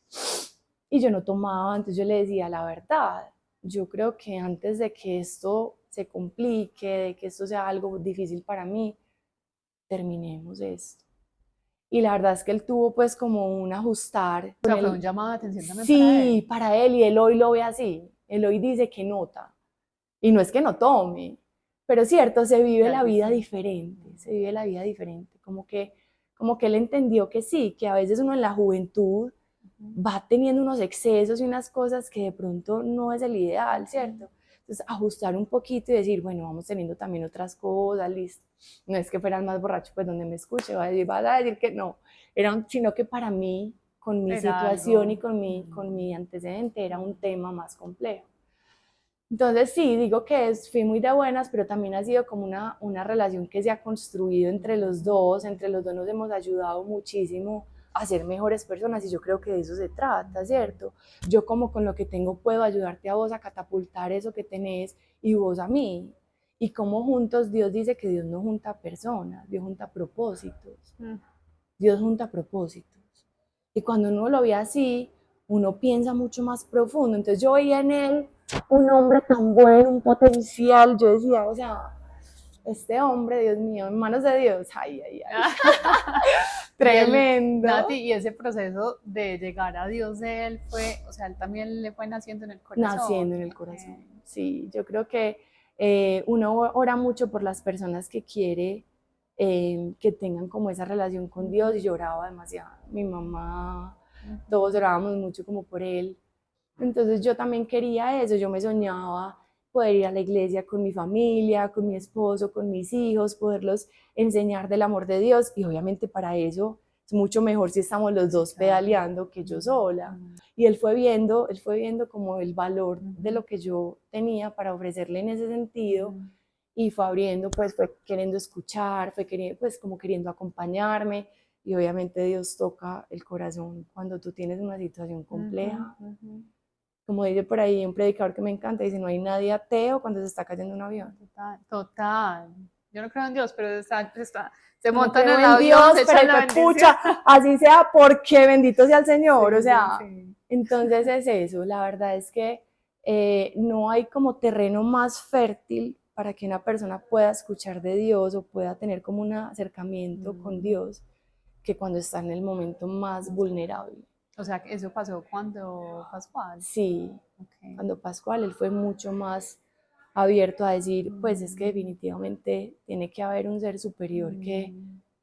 Y yo no tomaba, entonces yo le decía la verdad. Yo creo que antes de que esto se complique, de que esto sea algo difícil para mí, terminemos esto. Y la verdad es que él tuvo pues como un ajustar. O sea, fue un llamado de atención también sí, para él. para él, y él hoy lo ve así. Él hoy dice que nota. Y no es que no tome, pero cierto, se vive la vida diferente, se vive la vida diferente. Como que él entendió que sí, que a veces uno en la juventud va teniendo unos excesos y unas cosas que de pronto no es el ideal, ¿cierto? Entonces, ajustar un poquito y decir, bueno, vamos teniendo también otras cosas, listo. No es que fuera el más borracho, pues donde me escuche, va a decir que no. Sino que para mí, con mi situación y con mi antecedente, era un tema más complejo. Entonces sí, digo que fui muy de buenas, pero también ha sido como una relación que se ha construido entre los dos nos hemos ayudado muchísimo a ser mejores personas y yo creo que de eso se trata, ¿cierto? Yo como con lo que tengo puedo ayudarte a vos a catapultar eso que tenés y vos a mí. Y como juntos, Dios dice que Dios no junta personas, Dios junta propósitos. Dios junta propósitos. Y cuando uno lo ve así, uno piensa mucho más profundo. Entonces yo veía en él un hombre tan bueno, un potencial. Yo decía, o sea, este hombre, Dios mío, en manos de Dios, ay. Tremendo. Nati, y ese proceso de llegar a Dios de él fue, o sea, él también le fue naciendo en el corazón. Naciendo en el corazón, sí. Yo creo que uno ora mucho por las personas que quiere que tengan como esa relación con Dios, y yo oraba demasiado. Mi mamá, todos orábamos mucho como por él. Entonces yo también quería eso, yo me soñaba poder ir a la iglesia con mi familia, con mi esposo, con mis hijos, poderlos enseñar del amor de Dios, y obviamente para eso es mucho mejor si estamos los dos pedaleando que yo sola. Y él fue viendo como el valor de lo que yo tenía para ofrecerle en ese sentido, y fue abriendo, pues fue queriendo escuchar, pues como queriendo acompañarme, y obviamente Dios toca el corazón cuando tú tienes una situación compleja. Como dice por ahí un predicador que me encanta, dice, no hay nadie ateo cuando se está cayendo un avión. Total. Yo no creo en Dios, pero se montan en el avión, se echan la bendición. Así sea, porque bendito sea el Señor. Sí, o sea, sí. Entonces es eso. La verdad es que no hay como terreno más fértil para que una persona pueda escuchar de Dios o pueda tener como un acercamiento con Dios que cuando está en el momento más vulnerable. O sea, eso pasó cuando Pascual. Sí, cuando Pascual, él fue mucho más abierto a decir, pues es que definitivamente tiene que haber un ser superior que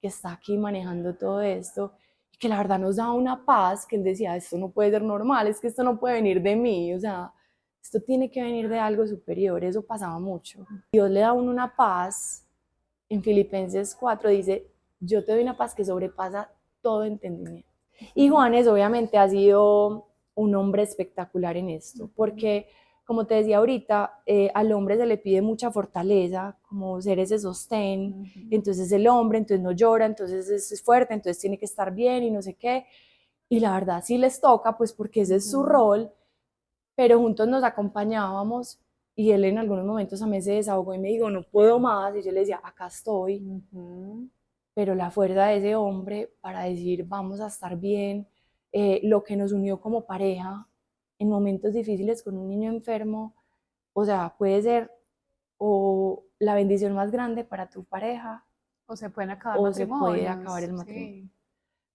está aquí manejando todo esto, y que la verdad nos da una paz, que él decía, esto no puede ser normal, es que esto no puede venir de mí, o sea, esto tiene que venir de algo superior. Eso pasaba mucho. Dios le da a uno una paz. En Filipenses 4 dice, yo te doy una paz que sobrepasa todo entendimiento. Y Juanes obviamente ha sido un hombre espectacular en esto, porque como te decía ahorita, al hombre se le pide mucha fortaleza, como ser ese sostén. Entonces el hombre, entonces no llora, entonces es fuerte, entonces tiene que estar bien y no sé qué. Y la verdad sí les toca, pues porque ese es su rol, pero juntos nos acompañábamos, y él en algunos momentos a mí se desahogó y me dijo, no puedo más, y yo le decía, acá estoy. Pero la fuerza de ese hombre para decir, vamos a estar bien, lo que nos unió como pareja en momentos difíciles con un niño enfermo, o sea, puede ser o la bendición más grande para tu pareja, O se pueden acabar o se puede acabar matrimonios, el matrimonio. sí,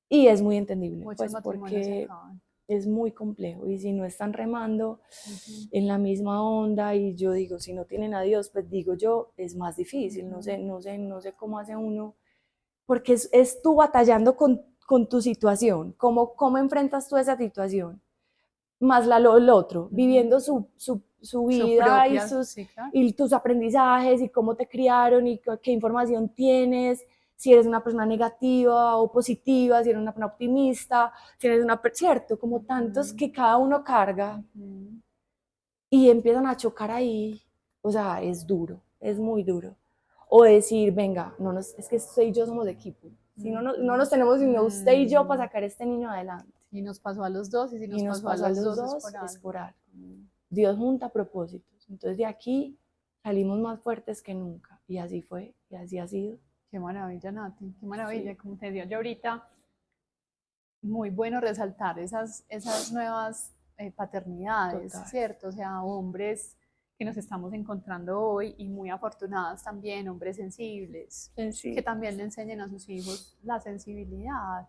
Y es muy entendible, muchos pues matrimonios se porque acaban. es muy complejo y si no están remando Ujú. en la misma onda y yo digo, si no tienen a Dios, pues digo yo, es más difícil, no sé cómo hace uno, porque es tú batallando con tu situación, cómo enfrentas tú esa situación, más el otro, viviendo su Su vida y, propia, sí, claro. y tus aprendizajes y cómo te criaron y qué información tienes, si eres una persona negativa o positiva, si eres una persona optimista, si eres una, cierto, como tantos que cada uno carga Ujú. y empiezan a chocar ahí, o sea, es duro, es muy duro. O decir, venga, es que usted y yo somos de equipo, si no nos tenemos sino usted y yo para sacar a este niño adelante. Y nos pasó a los dos, y si Y nos nos pasó a pasó a los los dos es dos, por es por algo. algo. Dios junta propósitos. Entonces de aquí salimos más fuertes que nunca. Y así fue, y así ha sido. Qué maravilla, Nati, qué maravilla. Sí, Como te decía yo ahorita, muy bueno resaltar esas nuevas paternidades, total. ¿cierto? O sea, hombres que nos estamos encontrando hoy y muy afortunadas también, hombres sensibles, que Sencillo. también le enseñen a sus hijos la sensibilidad,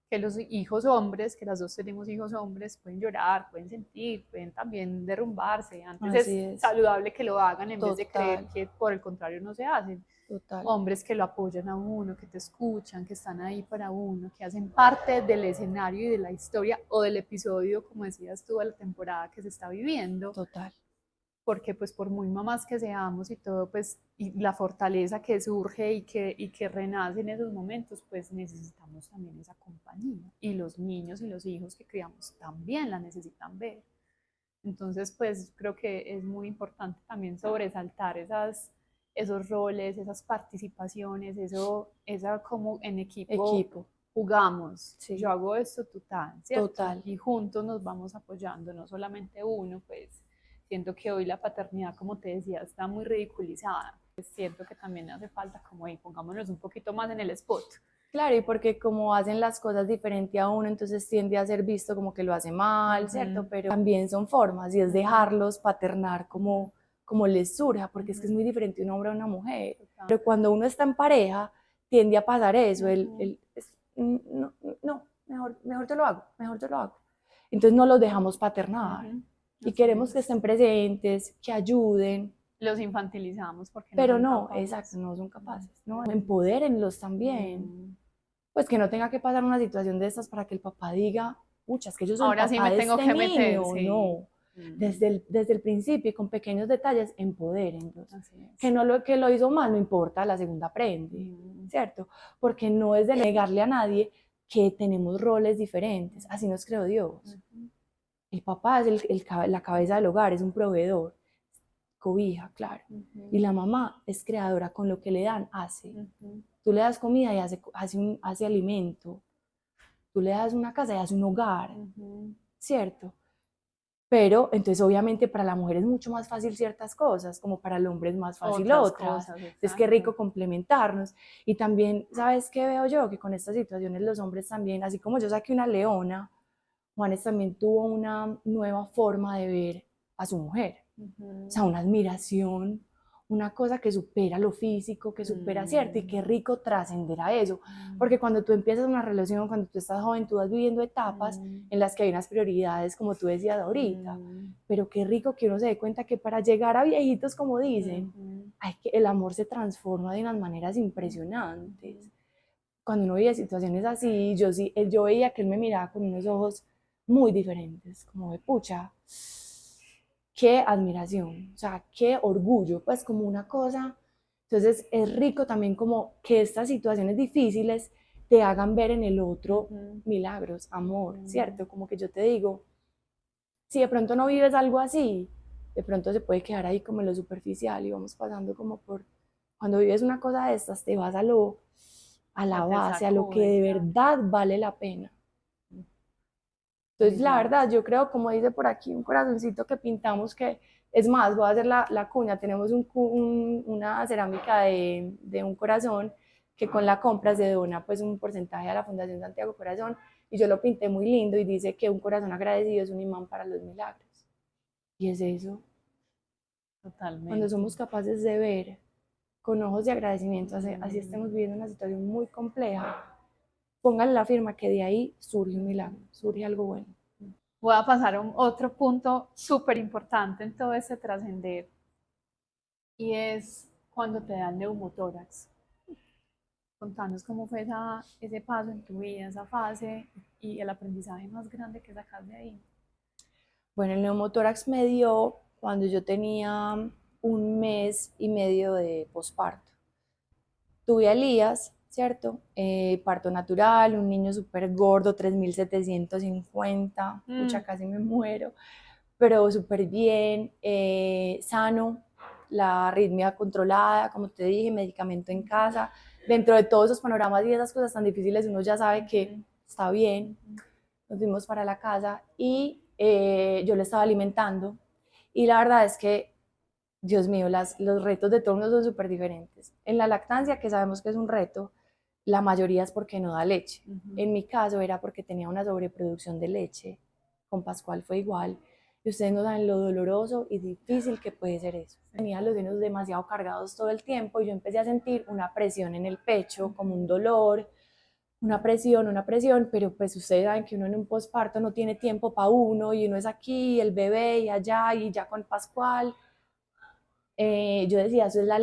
que los hijos hombres, que las dos tenemos hijos hombres, pueden llorar, pueden sentir, pueden también derrumbarse. Antes Así es es. saludable que lo hagan en vez de creer Total, que por el contrario no se hacen. total. Hombres que lo apoyan a uno, que te escuchan, que están ahí para uno, que hacen parte del escenario y de la historia o del episodio, como decías tú, de la temporada que se está viviendo, Total. porque pues por muy mamás que seamos y todo, pues y la fortaleza que surge y que renace en esos momentos, pues necesitamos también esa compañía. Y los niños y los hijos que criamos también la necesitan ver. Entonces, pues creo que es muy importante también sobresaltar esos roles, esas participaciones, esa como en equipo Equipo. jugamos. Yo Sí, hago esto, tú tal, ¿cierto? total. Y juntos nos vamos apoyando, no solamente uno, pues siento que hoy la paternidad, como te decía, está muy ridiculizada. Pues siento que también hace falta como ahí, pongámonos un poquito más en el spot. Claro, y porque como hacen las cosas diferente a uno, entonces tiende a ser visto como que lo hace mal, ¿cierto? Ujú, Pero también son formas y es ujú, dejarlos paternar ujú, como les surja, porque es que es ujú, muy diferente un hombre a una mujer. total. Pero cuando uno está en pareja, tiende a pasar eso, Ujú, no, no, mejor yo lo hago, mejor yo lo hago. Entonces no los dejamos paternar ujú, y así queremos que es. estén presentes, que ayuden, Los infantilizamos porque no pero son no, exacto, capaces. no son capaces, ¿no? Mm, Empodérenlos también, mm. pues que no tenga que pasar una situación de estas para que el papá diga, pucha, es que yo soy el Ahora sí papá me de tengo este que meter, niño, sí. no. Mm, Desde el principio y con pequeños detalles, empodérenlos. así Que es. que lo hizo mal, no importa, la segunda aprende, Mm, ¿cierto? Porque no es de negarle a nadie que tenemos roles diferentes, así nos creó Dios. ujú, El papá es la cabeza del hogar, es un proveedor, cobija, claro. Y ujú, la mamá es creadora, con lo que le dan, hace. ujú, Tú le das comida y hace alimento. Tú le das una casa y hace un hogar, ujú. ¿cierto? Pero entonces obviamente para la mujer es mucho más fácil ciertas cosas, como para el hombre es más fácil Otras otras. cosas, Entonces qué exacto. rico complementarnos. Y también, ¿sabes qué veo yo? Que con estas situaciones los hombres también, así como yo saqué una leona, Juanes también tuvo una nueva forma de ver a su mujer. O sea, Ujú. una admiración, una cosa que supera lo físico, que supera, ¿cierto? Y Mm, qué rico trascender a eso. mm, Porque cuando tú empiezas una relación, cuando tú estás joven, tú vas viviendo etapas mm, en las que hay unas prioridades, como tú decías ahorita. mm, Pero qué rico que uno se dé cuenta que para llegar a viejitos, como dicen, ujú, el amor se transforma de unas maneras ujú. impresionantes. Cuando uno veía situaciones así, yo veía que él me miraba con unos ojos muy diferentes, como de pucha, qué admiración, o sea, qué orgullo, pues como una cosa. Entonces es rico también como que estas situaciones difíciles te hagan ver en el otro Ujú, milagros, amor, ujú. ¿cierto? Como que yo te digo, si de pronto no vives algo así, de pronto se puede quedar ahí como en lo superficial y vamos pasando como por, cuando vives una cosa de estas, te vas a Que la te base, a lo que sacude, de claro. verdad vale la pena. Entonces, la Así es. verdad, yo creo, como dice por aquí, un corazoncito que pintamos que, es más, voy a hacer la cuña, tenemos una cerámica de un corazón que con la compra se dona pues un porcentaje a la Fundación Santiago Corazón y yo lo pinté muy lindo y dice que un corazón agradecido es un imán para los milagros. Y es eso, Totalmente. Cuando somos capaces de ver con ojos de agradecimiento, así estemos viviendo una situación muy compleja, pónganle la firma que de ahí surge un milagro, surge algo bueno. Voy a pasar a otro punto súper importante en todo este trascender, y es cuando te dan neumotórax. Contanos cómo fue ese paso en tu vida, esa fase y el aprendizaje más grande que sacas de ahí. Bueno, el neumotórax me dio cuando yo tenía 1 mes y medio de posparto. Tuve a Elías, ¿cierto? Parto natural, un niño súper gordo, 3750, pucha, casi me muero, pero súper bien, sano, la arritmia controlada, como te dije, medicamento en casa. Dentro de todos esos panoramas y esas cosas tan difíciles, uno ya sabe que está bien. Nos fuimos para la casa y yo le estaba alimentando. Y la verdad es que, Dios mío, los retos de todo el mundo son súper diferentes. En la lactancia, que sabemos que es un reto, la mayoría es porque no da leche. En mi caso era porque tenía una sobreproducción de leche. Con Pascual fue igual. Y ustedes no saben lo doloroso y difícil que puede ser eso. Tenía los senos demasiado cargados todo el tiempo y yo empecé a sentir una presión en el pecho, como un dolor, una presión, pero pues ustedes saben que uno en un posparto no tiene tiempo para uno y uno es aquí, el bebé y allá y ya con Pascual. Yo decía, eso es la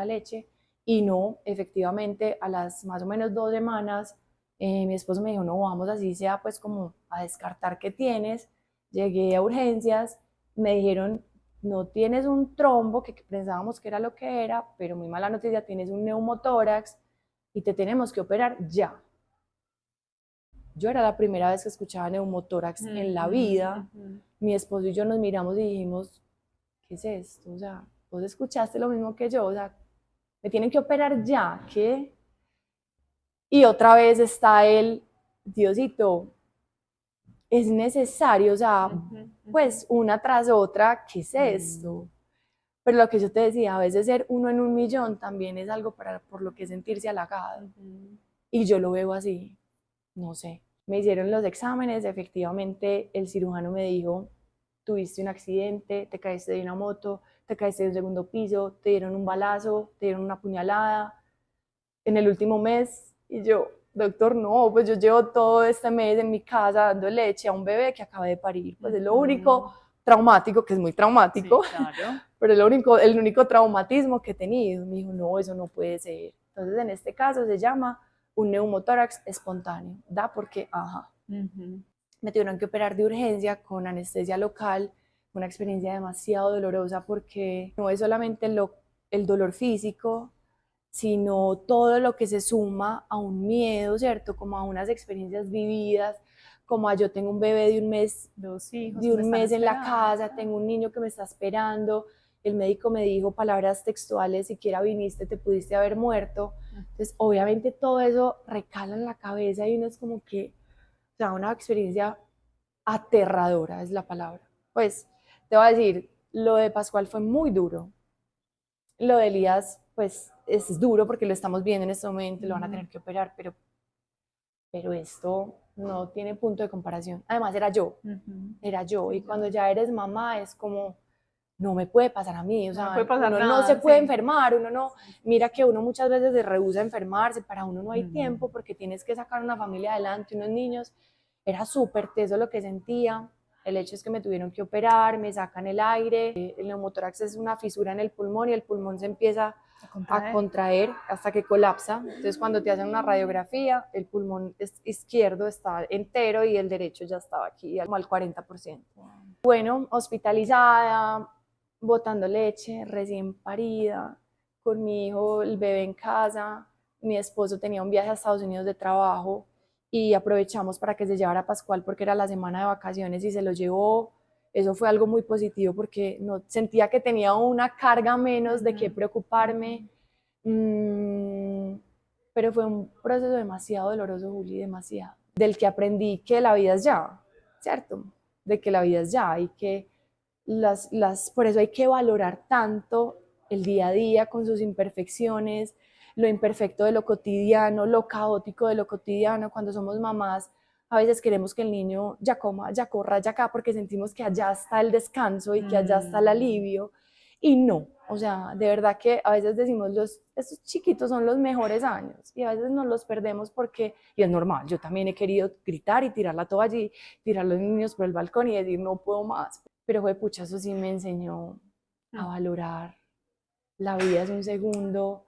leche, y no, efectivamente, a las más o menos 2 semanas, mi esposo me dijo, no, vamos así sea pues como a descartar qué tienes. Llegué a urgencias, me dijeron, no tienes un trombo, que pensábamos que era lo que era, pero muy mala noticia, tienes un neumotórax y te tenemos que operar ya. Yo era la primera vez que escuchaba neumotórax en la vida. Mi esposo y yo nos miramos y dijimos, ¿qué es esto? O sea, vos escuchaste lo mismo que yo, o sea, me tienen que operar ya, ¿qué? Y otra vez está el, Diosito, es necesario, o sea, pues una tras otra, ¿qué es esto? Pero lo que yo te decía, a veces ser 1 en 1 millón también es algo por lo que sentirse halagado. Y yo lo veo así, no sé. Me hicieron los exámenes, efectivamente el cirujano me dijo, tuviste un accidente, te caíste de una moto, te caíste de un segundo piso, te dieron un balazo, te dieron una puñalada en el último mes. Y yo, doctor, no, pues yo llevo todo este mes en mi casa dando leche a un bebé que acaba de parir. Pues es lo único traumático, que es muy traumático, Sí, claro. pero es el único traumatismo que he tenido. Me dijo, no, eso no puede ser. Entonces, en este caso se llama un neumotórax espontáneo, ¿da? Porque, me tuvieron que operar de urgencia con anestesia local, una experiencia demasiado dolorosa porque no es solamente el dolor físico, sino todo lo que se suma a un miedo, ¿cierto? Como a unas experiencias vividas, como a yo tengo un bebé de 1 mes, de un mes en la casa, tengo un niño que me está esperando, el médico me dijo palabras textuales, siquiera viniste, te pudiste haber muerto. Entonces, obviamente todo eso recala en la cabeza y uno es como que, o sea, una experiencia aterradora es la palabra. Pues, te voy a decir, lo de Pascual fue muy duro. Lo de Elías, pues, es duro porque lo estamos viendo en este momento, lo van a tener que operar, pero esto no tiene punto de comparación. Además, era yo, y cuando ya eres mamá es como, no me puede pasar a mí, o sea, uno no se puede enfermar, uno no, mira que uno muchas veces se rehúsa a enfermarse, para uno no hay tiempo porque tienes que sacar una familia adelante, unos niños. Era súper teso lo que sentía. El hecho es que me tuvieron que operar, me sacan el aire. El neumotórax es una fisura en el pulmón y el pulmón se empieza a contraer hasta que colapsa. Entonces, cuando te hacen una radiografía, el pulmón izquierdo está entero y el derecho ya estaba aquí, como al 40%. Bueno, hospitalizada, botando leche, recién parida, con mi hijo, el bebé en casa. Mi esposo tenía un viaje a Estados Unidos de trabajo y aprovechamos para que se llevara a Pascual porque era la semana de vacaciones y se lo llevó. Eso fue algo muy positivo porque no, sentía que tenía una carga menos de qué preocuparme. Pero fue un proceso demasiado doloroso, Juli, demasiado. Del que aprendí que la vida es ya, ¿cierto? De que la vida es ya y que por eso hay que valorar tanto el día a día con sus imperfecciones, lo imperfecto de lo cotidiano, lo caótico de lo cotidiano. Cuando somos mamás, a veces queremos que el niño ya coma, ya corra, ya acá, porque sentimos que allá está el descanso y que allá está el alivio. Y no, o sea, de verdad que a veces decimos, estos chiquitos son los mejores años y a veces nos los perdemos porque, y es normal, yo también he querido gritar y tirar la toalla y tirar los niños por el balcón y decir no puedo más, pero fue pucha, eso sí me enseñó a valorar, la vida es un segundo.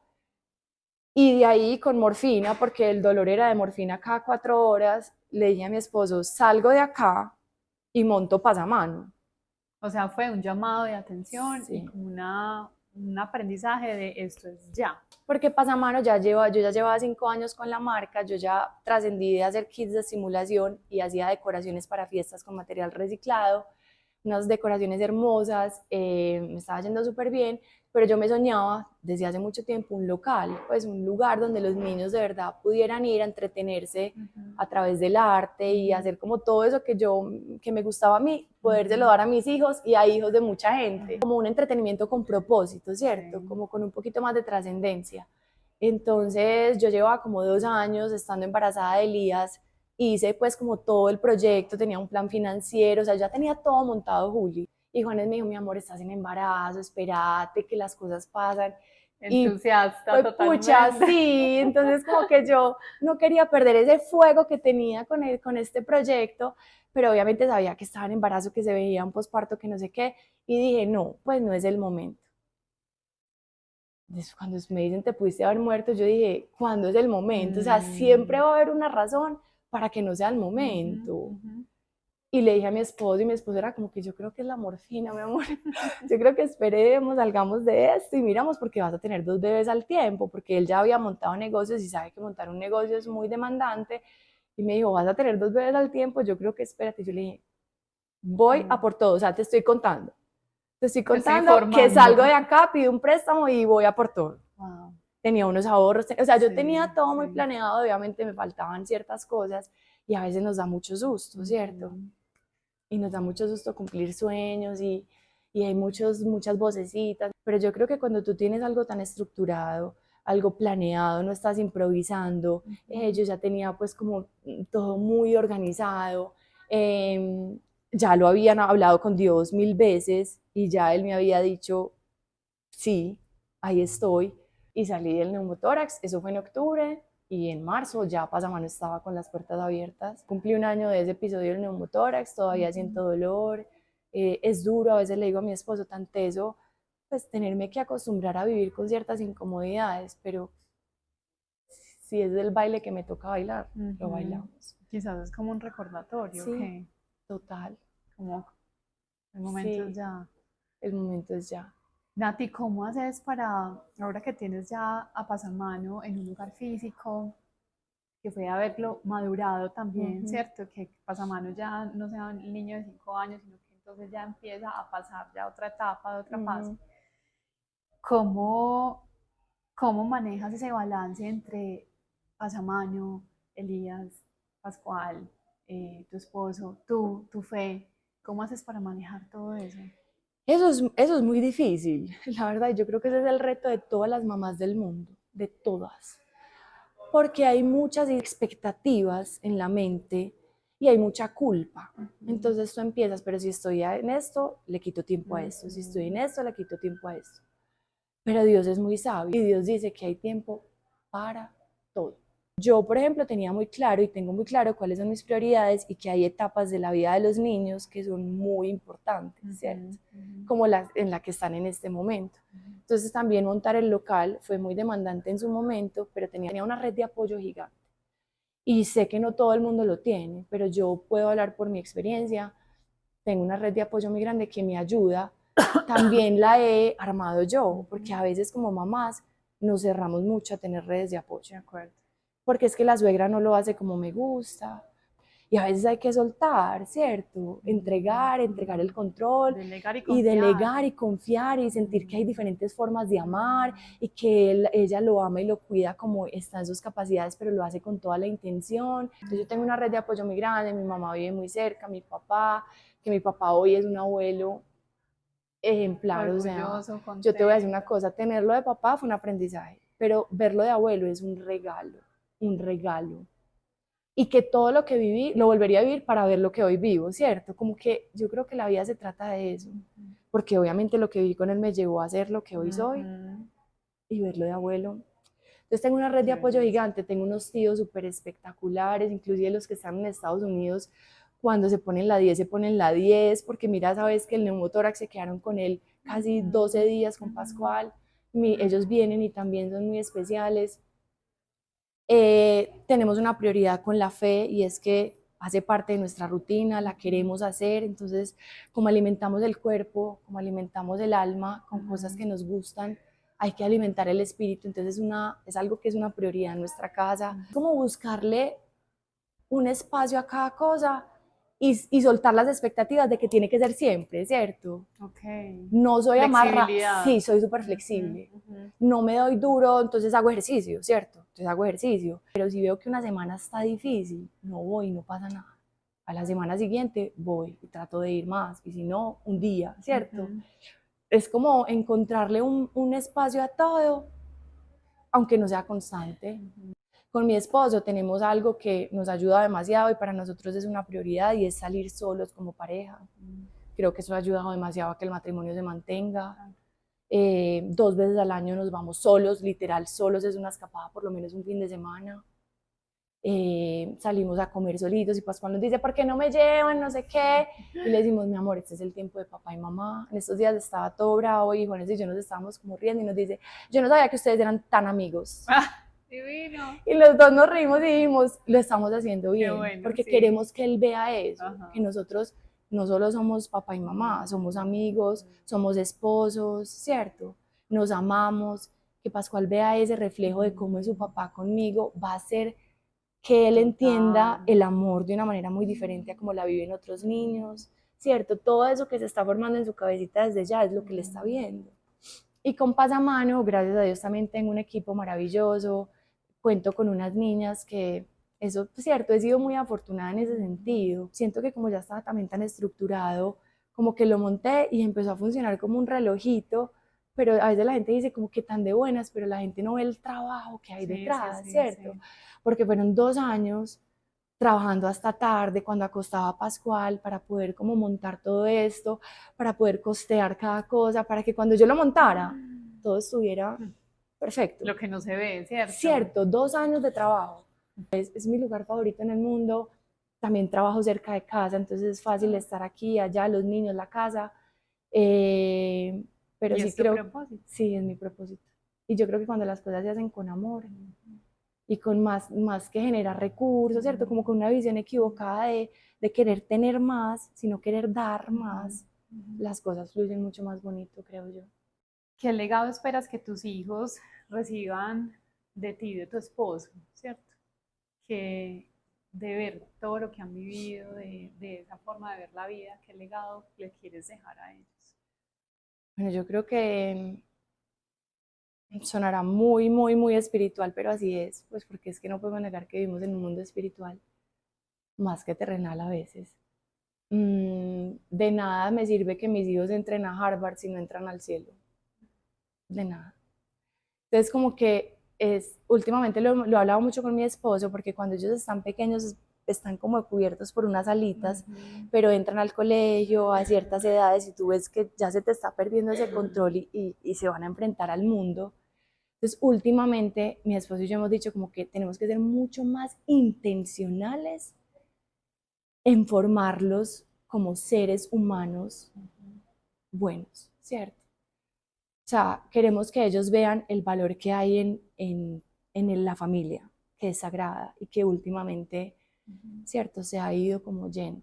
Y de ahí con morfina, porque el dolor era de morfina cada 4 horas, le dije a mi esposo, salgo de acá y monto pasamano. O sea, fue un llamado de atención y Sí. como un aprendizaje de esto es ya. Porque pasamano yo ya llevaba 5 años con la marca, yo ya trascendí de hacer kits de simulación y hacía decoraciones para fiestas con material reciclado, unas decoraciones hermosas, me estaba yendo súper bien, pero yo me soñaba desde hace mucho tiempo un local, pues un lugar donde los niños de verdad pudieran ir a entretenerse a través del arte y hacer como todo eso que me gustaba a mí, podérselo dar a mis hijos y a hijos de mucha gente, como un entretenimiento con propósito, ¿cierto? Sí. Como con un poquito más de trascendencia. Entonces yo llevaba como 2 años estando embarazada de Elías, hice pues como todo el proyecto, tenía un plan financiero, o sea, ya tenía todo montado, Juli. Y Juanes me dijo, mi amor, estás en embarazo, espérate que las cosas pasan. Y Entusiasta pues pucha, totalmente. sí, entonces como que yo no quería perder ese fuego que tenía con este proyecto, pero obviamente sabía que estaba en embarazo, que se veía un posparto, que no sé qué, y dije, no, pues no es el momento. Entonces, cuando me dicen te pudiste haber muerto, yo dije, ¿cuándo es el momento? O sea, siempre va a haber una razón para que no sea el momento. Y le dije a mi esposo, y mi esposo era como que yo creo que es la morfina, mi amor. Yo creo que esperemos, salgamos de esto y miramos porque vas a tener 2 bebés al tiempo, porque él ya había montado negocios y sabe que montar un negocio es muy demandante. Y me dijo, vas a tener 2 bebés al tiempo, yo creo que espérate. Yo le dije, voy a por todo, o sea, te estoy contando. Te estoy contando que salgo de acá, pido un préstamo y voy a por todo. Wow. Tenía unos ahorros, o sea, yo Sí, tenía todo muy sí. planeado, obviamente me faltaban ciertas cosas y a veces nos da mucho susto, ¿cierto? Y nos da mucho susto cumplir sueños y hay muchas vocecitas, pero yo creo que cuando tú tienes algo tan estructurado, algo planeado, no estás improvisando, yo ya tenía pues como todo muy organizado, ya lo habían hablado con Dios 1000 veces y ya él me había dicho, sí, ahí estoy, y salí del neumotórax, eso fue en octubre, y en marzo ya Pasamano estaba con las puertas abiertas. Cumplí 1 año de ese episodio del neumotórax, todavía siento dolor, es duro, a veces le digo a mi esposo, tan teso, pues tenerme que acostumbrar a vivir con ciertas incomodidades, pero si es del baile que me toca bailar, lo bailamos. Quizás es como un recordatorio, Sí, ¿qué? total. Como el momento es Sí, ya. el momento es ya. Nati, ¿cómo haces para, ahora que tienes ya a Pasamano en un lugar físico, que fue haberlo madurado también, ¿cierto? Que Pasamano ya no sea un niño de 5 años, sino que entonces ya empieza a pasar ya a otra etapa, de otra fase. ¿Cómo, cómo manejas ese balance entre Pasamano, Elías, Pascual, tu esposo, tu fe? ¿Cómo haces para manejar todo eso? Eso es muy difícil, la verdad. Yo creo que ese es el reto de todas las mamás del mundo, de todas. Porque hay muchas expectativas en la mente y hay mucha culpa. Entonces tú empiezas, pero si estoy en esto, le quito tiempo a esto. Si estoy en esto, le quito tiempo a esto. Pero Dios es muy sabio y Dios dice que hay tiempo para todo. Yo, por ejemplo, tenía muy claro y tengo muy claro cuáles son mis prioridades y que hay etapas de la vida de los niños que son muy importantes, ¿cierto? Como en la que están en este momento. Entonces también montar el local fue muy demandante en su momento, pero tenía una red de apoyo gigante. Y sé que no todo el mundo lo tiene, pero yo puedo hablar por mi experiencia. Tengo una red de apoyo muy grande que me ayuda. También la he armado yo, porque a veces como mamás nos cerramos mucho a tener redes de apoyo. De acuerdo. Porque es que la suegra no lo hace como me gusta. Y a veces hay que soltar, ¿cierto? Entregar el control. Delegar y Y confiar. delegar y confiar y sentir que hay diferentes formas de amar y que ella lo ama y lo cuida como está en sus capacidades, pero lo hace con toda la intención. Entonces yo tengo una red de apoyo muy grande, mi mamá vive muy cerca, mi papá, que mi papá hoy es un abuelo ejemplar, o sea, yo te voy a decir una cosa, tenerlo de papá fue un aprendizaje, pero verlo de abuelo es un regalo, un regalo. Y que todo lo que viví lo volvería a vivir para ver lo que hoy vivo, ¿cierto? Como que yo creo que la vida se trata de eso, porque obviamente lo que viví con él me llevó a ser lo que hoy soy, Ujú. y verlo de abuelo. Entonces tengo una red de apoyo Belleza. gigante, tengo unos tíos súper espectaculares, inclusive los que están en Estados Unidos, cuando se ponen la 10, se ponen la 10, porque mira, sabes que el neumotórax se quedaron con él casi 12 días con Pascual, ellos vienen y también son muy especiales. Tenemos una prioridad con la fe y es que hace parte de nuestra rutina, la queremos hacer, entonces como alimentamos el cuerpo, como alimentamos el alma con cosas que nos gustan, hay que alimentar el espíritu, entonces es algo que es una prioridad en nuestra casa, como buscarle un espacio a cada cosa y soltar las expectativas de que tiene que ser siempre, ¿cierto? Ok. No soy amarra, Flexibilidad. sí, soy súper Ujú, flexible. ujú. No me doy duro, entonces hago ejercicio, ¿cierto? Entonces hago ejercicio. Pero si veo que una semana está difícil, no voy, no pasa nada. A la semana siguiente voy y trato de ir más. Y si no, un día, ¿cierto? Ujú. Es como encontrarle un espacio a todo, aunque no sea constante. Con mi esposo tenemos algo que nos ayuda demasiado y para nosotros es una prioridad y es salir solos como pareja. Creo que eso ha ayudado demasiado a que el matrimonio se mantenga. 2 veces al año nos vamos solos, literal solos, es una escapada por lo menos un fin de semana. Salimos a comer solitos y Pascual nos dice, ¿por qué no me llevan? No sé qué. Y le decimos, mi amor, este es el tiempo de papá y mamá. En estos días estaba todo bravo y Juanes y yo nos estábamos como riendo y nos dice, yo no sabía que ustedes eran tan amigos. Ah, divino. Y los dos nos reímos y dijimos, lo estamos haciendo Qué bien, bueno, porque sí. queremos que él vea eso, Ajá. que nosotros no solo somos papá y mamá, somos amigos, somos esposos, ¿cierto? Nos amamos, que Pascual vea ese reflejo de cómo es su papá conmigo, va a hacer que él entienda Total. el amor de una manera muy diferente a como la viven otros niños, ¿cierto? Todo eso que se está formando en su cabecita desde ya es lo que le está viendo. Y con Pasamano, gracias a Dios, también tengo un equipo maravilloso, cuento con unas niñas que, eso es cierto, he sido muy afortunada en ese sentido. Siento que como ya estaba también tan estructurado, como que lo monté y empezó a funcionar como un relojito, pero a veces la gente dice como que tan de buenas, pero la gente no ve el trabajo que hay Sí, sí, detrás, sí, ¿cierto? sí. Porque fueron 2 años trabajando hasta tarde cuando acostaba a Pascual para poder como montar todo esto, para poder costear cada cosa, para que cuando yo lo montara, todo estuviera perfecto. Lo que no se ve, ¿cierto? Cierto, 2 años de trabajo. Es mi lugar favorito en el mundo. También trabajo cerca de casa, entonces es fácil estar aquí, allá, los niños, la casa. Pero Y sí es tu creo, propósito. sí, es mi propósito. Y yo creo que cuando las cosas se hacen con amor y con más que generar recursos, ¿cierto? Como con una visión equivocada de querer tener más, sino querer dar más, las cosas fluyen mucho más bonito, creo yo. ¿Qué legado esperas que tus hijos reciban de ti, de tu esposo, ¿cierto? Que de ver todo lo que han vivido, de esa forma de ver la vida, ¿qué legado le quieres dejar a ellos? Bueno, yo creo que sonará muy, muy, muy espiritual, pero así es, pues porque es que no podemos negar que vivimos en un mundo espiritual, más que terrenal a veces. De nada me sirve que mis hijos entren a Harvard si no entran al cielo, de nada. Entonces como que últimamente lo he hablado mucho con mi esposo, porque cuando ellos están pequeños están como cubiertos por unas alitas, pero entran al colegio a ciertas edades y tú ves que ya se te está perdiendo ese control y se van a enfrentar al mundo. Entonces, últimamente, mi esposo y yo hemos dicho como que tenemos que ser mucho más intencionales en formarlos como seres humanos buenos, ¿cierto? O sea, queremos que ellos vean el valor que hay en la familia, que es sagrada y que últimamente, ¿cierto?, se ha ido como yendo.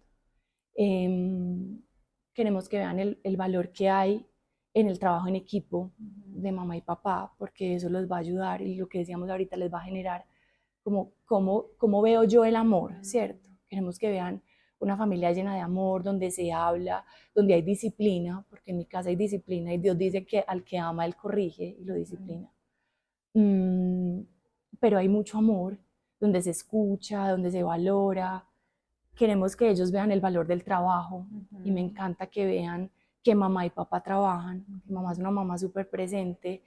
Queremos que vean el valor que hay en el trabajo en equipo de mamá y papá, porque eso les va a ayudar y lo que decíamos ahorita les va a generar como cómo veo yo el amor, ¿cierto? Queremos que vean una familia llena de amor, donde se habla, donde hay disciplina, porque en mi casa hay disciplina y Dios dice que al que ama, Él corrige y lo disciplina. Pero hay mucho amor, donde se escucha, donde se valora. Queremos que ellos vean el valor del trabajo y me encanta que vean que mamá y papá trabajan, que mamá es una mamá súper presente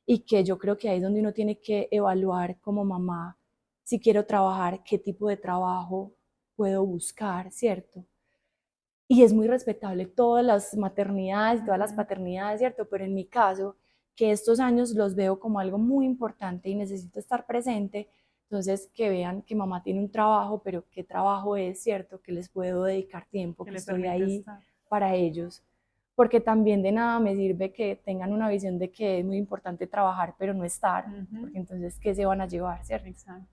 y que yo creo que ahí es donde uno tiene que evaluar como mamá, si quiero trabajar, qué tipo de trabajo puedo buscar, ¿cierto? Y es muy respetable todas las maternidades, todas las paternidades, ¿cierto? Pero en mi caso, que estos años los veo como algo muy importante y necesito estar presente, entonces que vean que mamá tiene un trabajo, pero qué trabajo es, ¿cierto? Que les puedo dedicar tiempo, que estoy ahí para ellos. Porque también de nada me sirve que tengan una visión de que es muy importante trabajar, pero no estar, porque entonces, ¿qué se van a llevar, cierto? Exacto.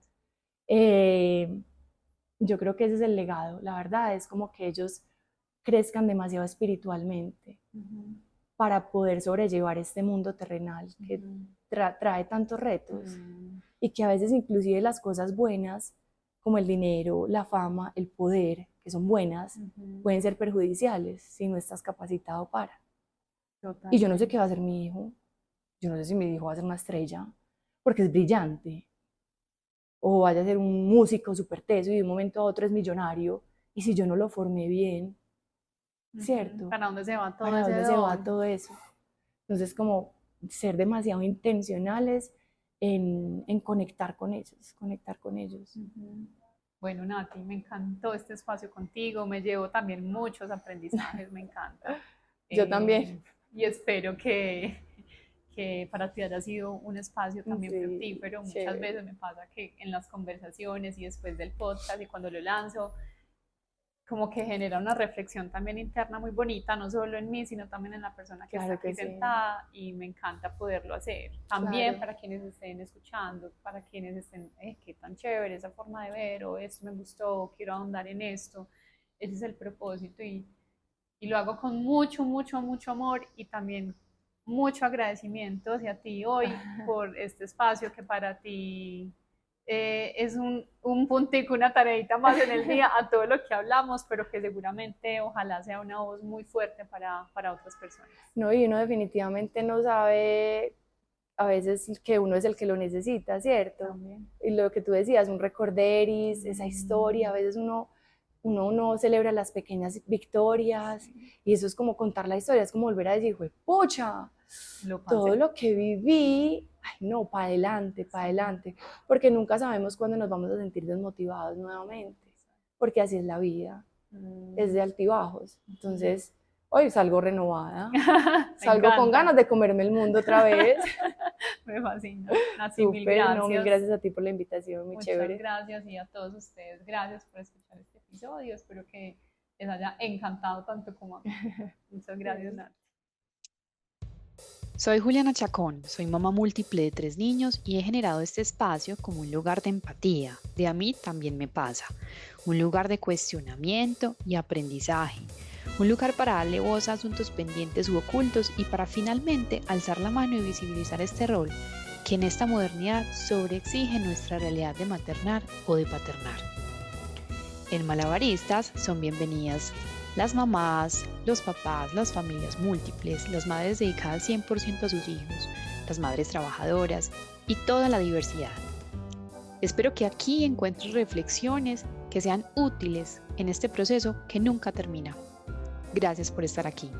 Yo creo que ese es el legado, la verdad, es como que ellos crezcan demasiado espiritualmente para poder sobrellevar este mundo terrenal que trae tantos retos y que a veces inclusive las cosas buenas como el dinero, la fama, el poder, que son buenas, pueden ser perjudiciales si no estás capacitado para. Totalmente. Y yo no sé qué va a hacer mi hijo, yo no sé si mi hijo va a ser una estrella, porque es brillante, o vaya a ser un músico súper teso y de un momento a otro es millonario, y si yo no lo formé bien, ¿cierto? ¿Para dónde se va todo ¿Para ese dónde don? se va todo eso? Entonces, como ser demasiado intencionales en conectar con ellos, conectar con ellos. Bueno, Nati, me encantó este espacio contigo, me llevo también muchos aprendizajes, me encanta. Yo también. Y espero que para ti haya sido un espacio también fructífero. Muchas veces me pasa que en las conversaciones y después del podcast y cuando lo lanzo, como que genera una reflexión también interna muy bonita, no solo en mí, sino también en la persona que está aquí sentada, y me encanta poderlo hacer. También para quienes estén escuchando, para quienes estén, qué tan chévere esa forma de ver, o esto me gustó, quiero ahondar en esto. Ese es el propósito, y lo hago con mucho, mucho, mucho amor, y también mucho agradecimiento hacia ti hoy por este espacio que para ti es un puntico, una tareita más en el día a todo lo que hablamos, pero que seguramente ojalá sea una voz muy fuerte para otras personas. No, y uno definitivamente no sabe a veces que uno es el que lo necesita, ¿cierto? También. Y lo que tú decías, un recorderis, esa historia, a veces uno celebra las pequeñas victorias, y eso es como contar la historia, es como volver a decir, pucha, todo lo que viví, ay no, para adelante, porque nunca sabemos cuándo nos vamos a sentir desmotivados nuevamente, porque así es la vida, es de altibajos. Entonces, hoy salgo renovada, salgo con ganas de comerme el mundo otra vez. Me fascina. Nati, mil gracias. No, mil gracias a ti por la invitación, muy chévere. Muchas gracias, y a todos ustedes, gracias por escuchar este episodio, espero que les haya encantado tanto como a mí. Muchas gracias, Nati. Soy Juliana Chacón, soy mamá múltiple de 3 niños y he generado este espacio como un lugar de empatía, de a mí también me pasa, un lugar de cuestionamiento y aprendizaje, un lugar para darle voz a asuntos pendientes u ocultos y para finalmente alzar la mano y visibilizar este rol que en esta modernidad sobreexige nuestra realidad de maternar o de paternar. En Malabaristas son bienvenidas las mamás, los papás, las familias múltiples, las madres dedicadas 100% a sus hijos, las madres trabajadoras y toda la diversidad. Espero que aquí encuentres reflexiones que sean útiles en este proceso que nunca termina. Gracias por estar aquí.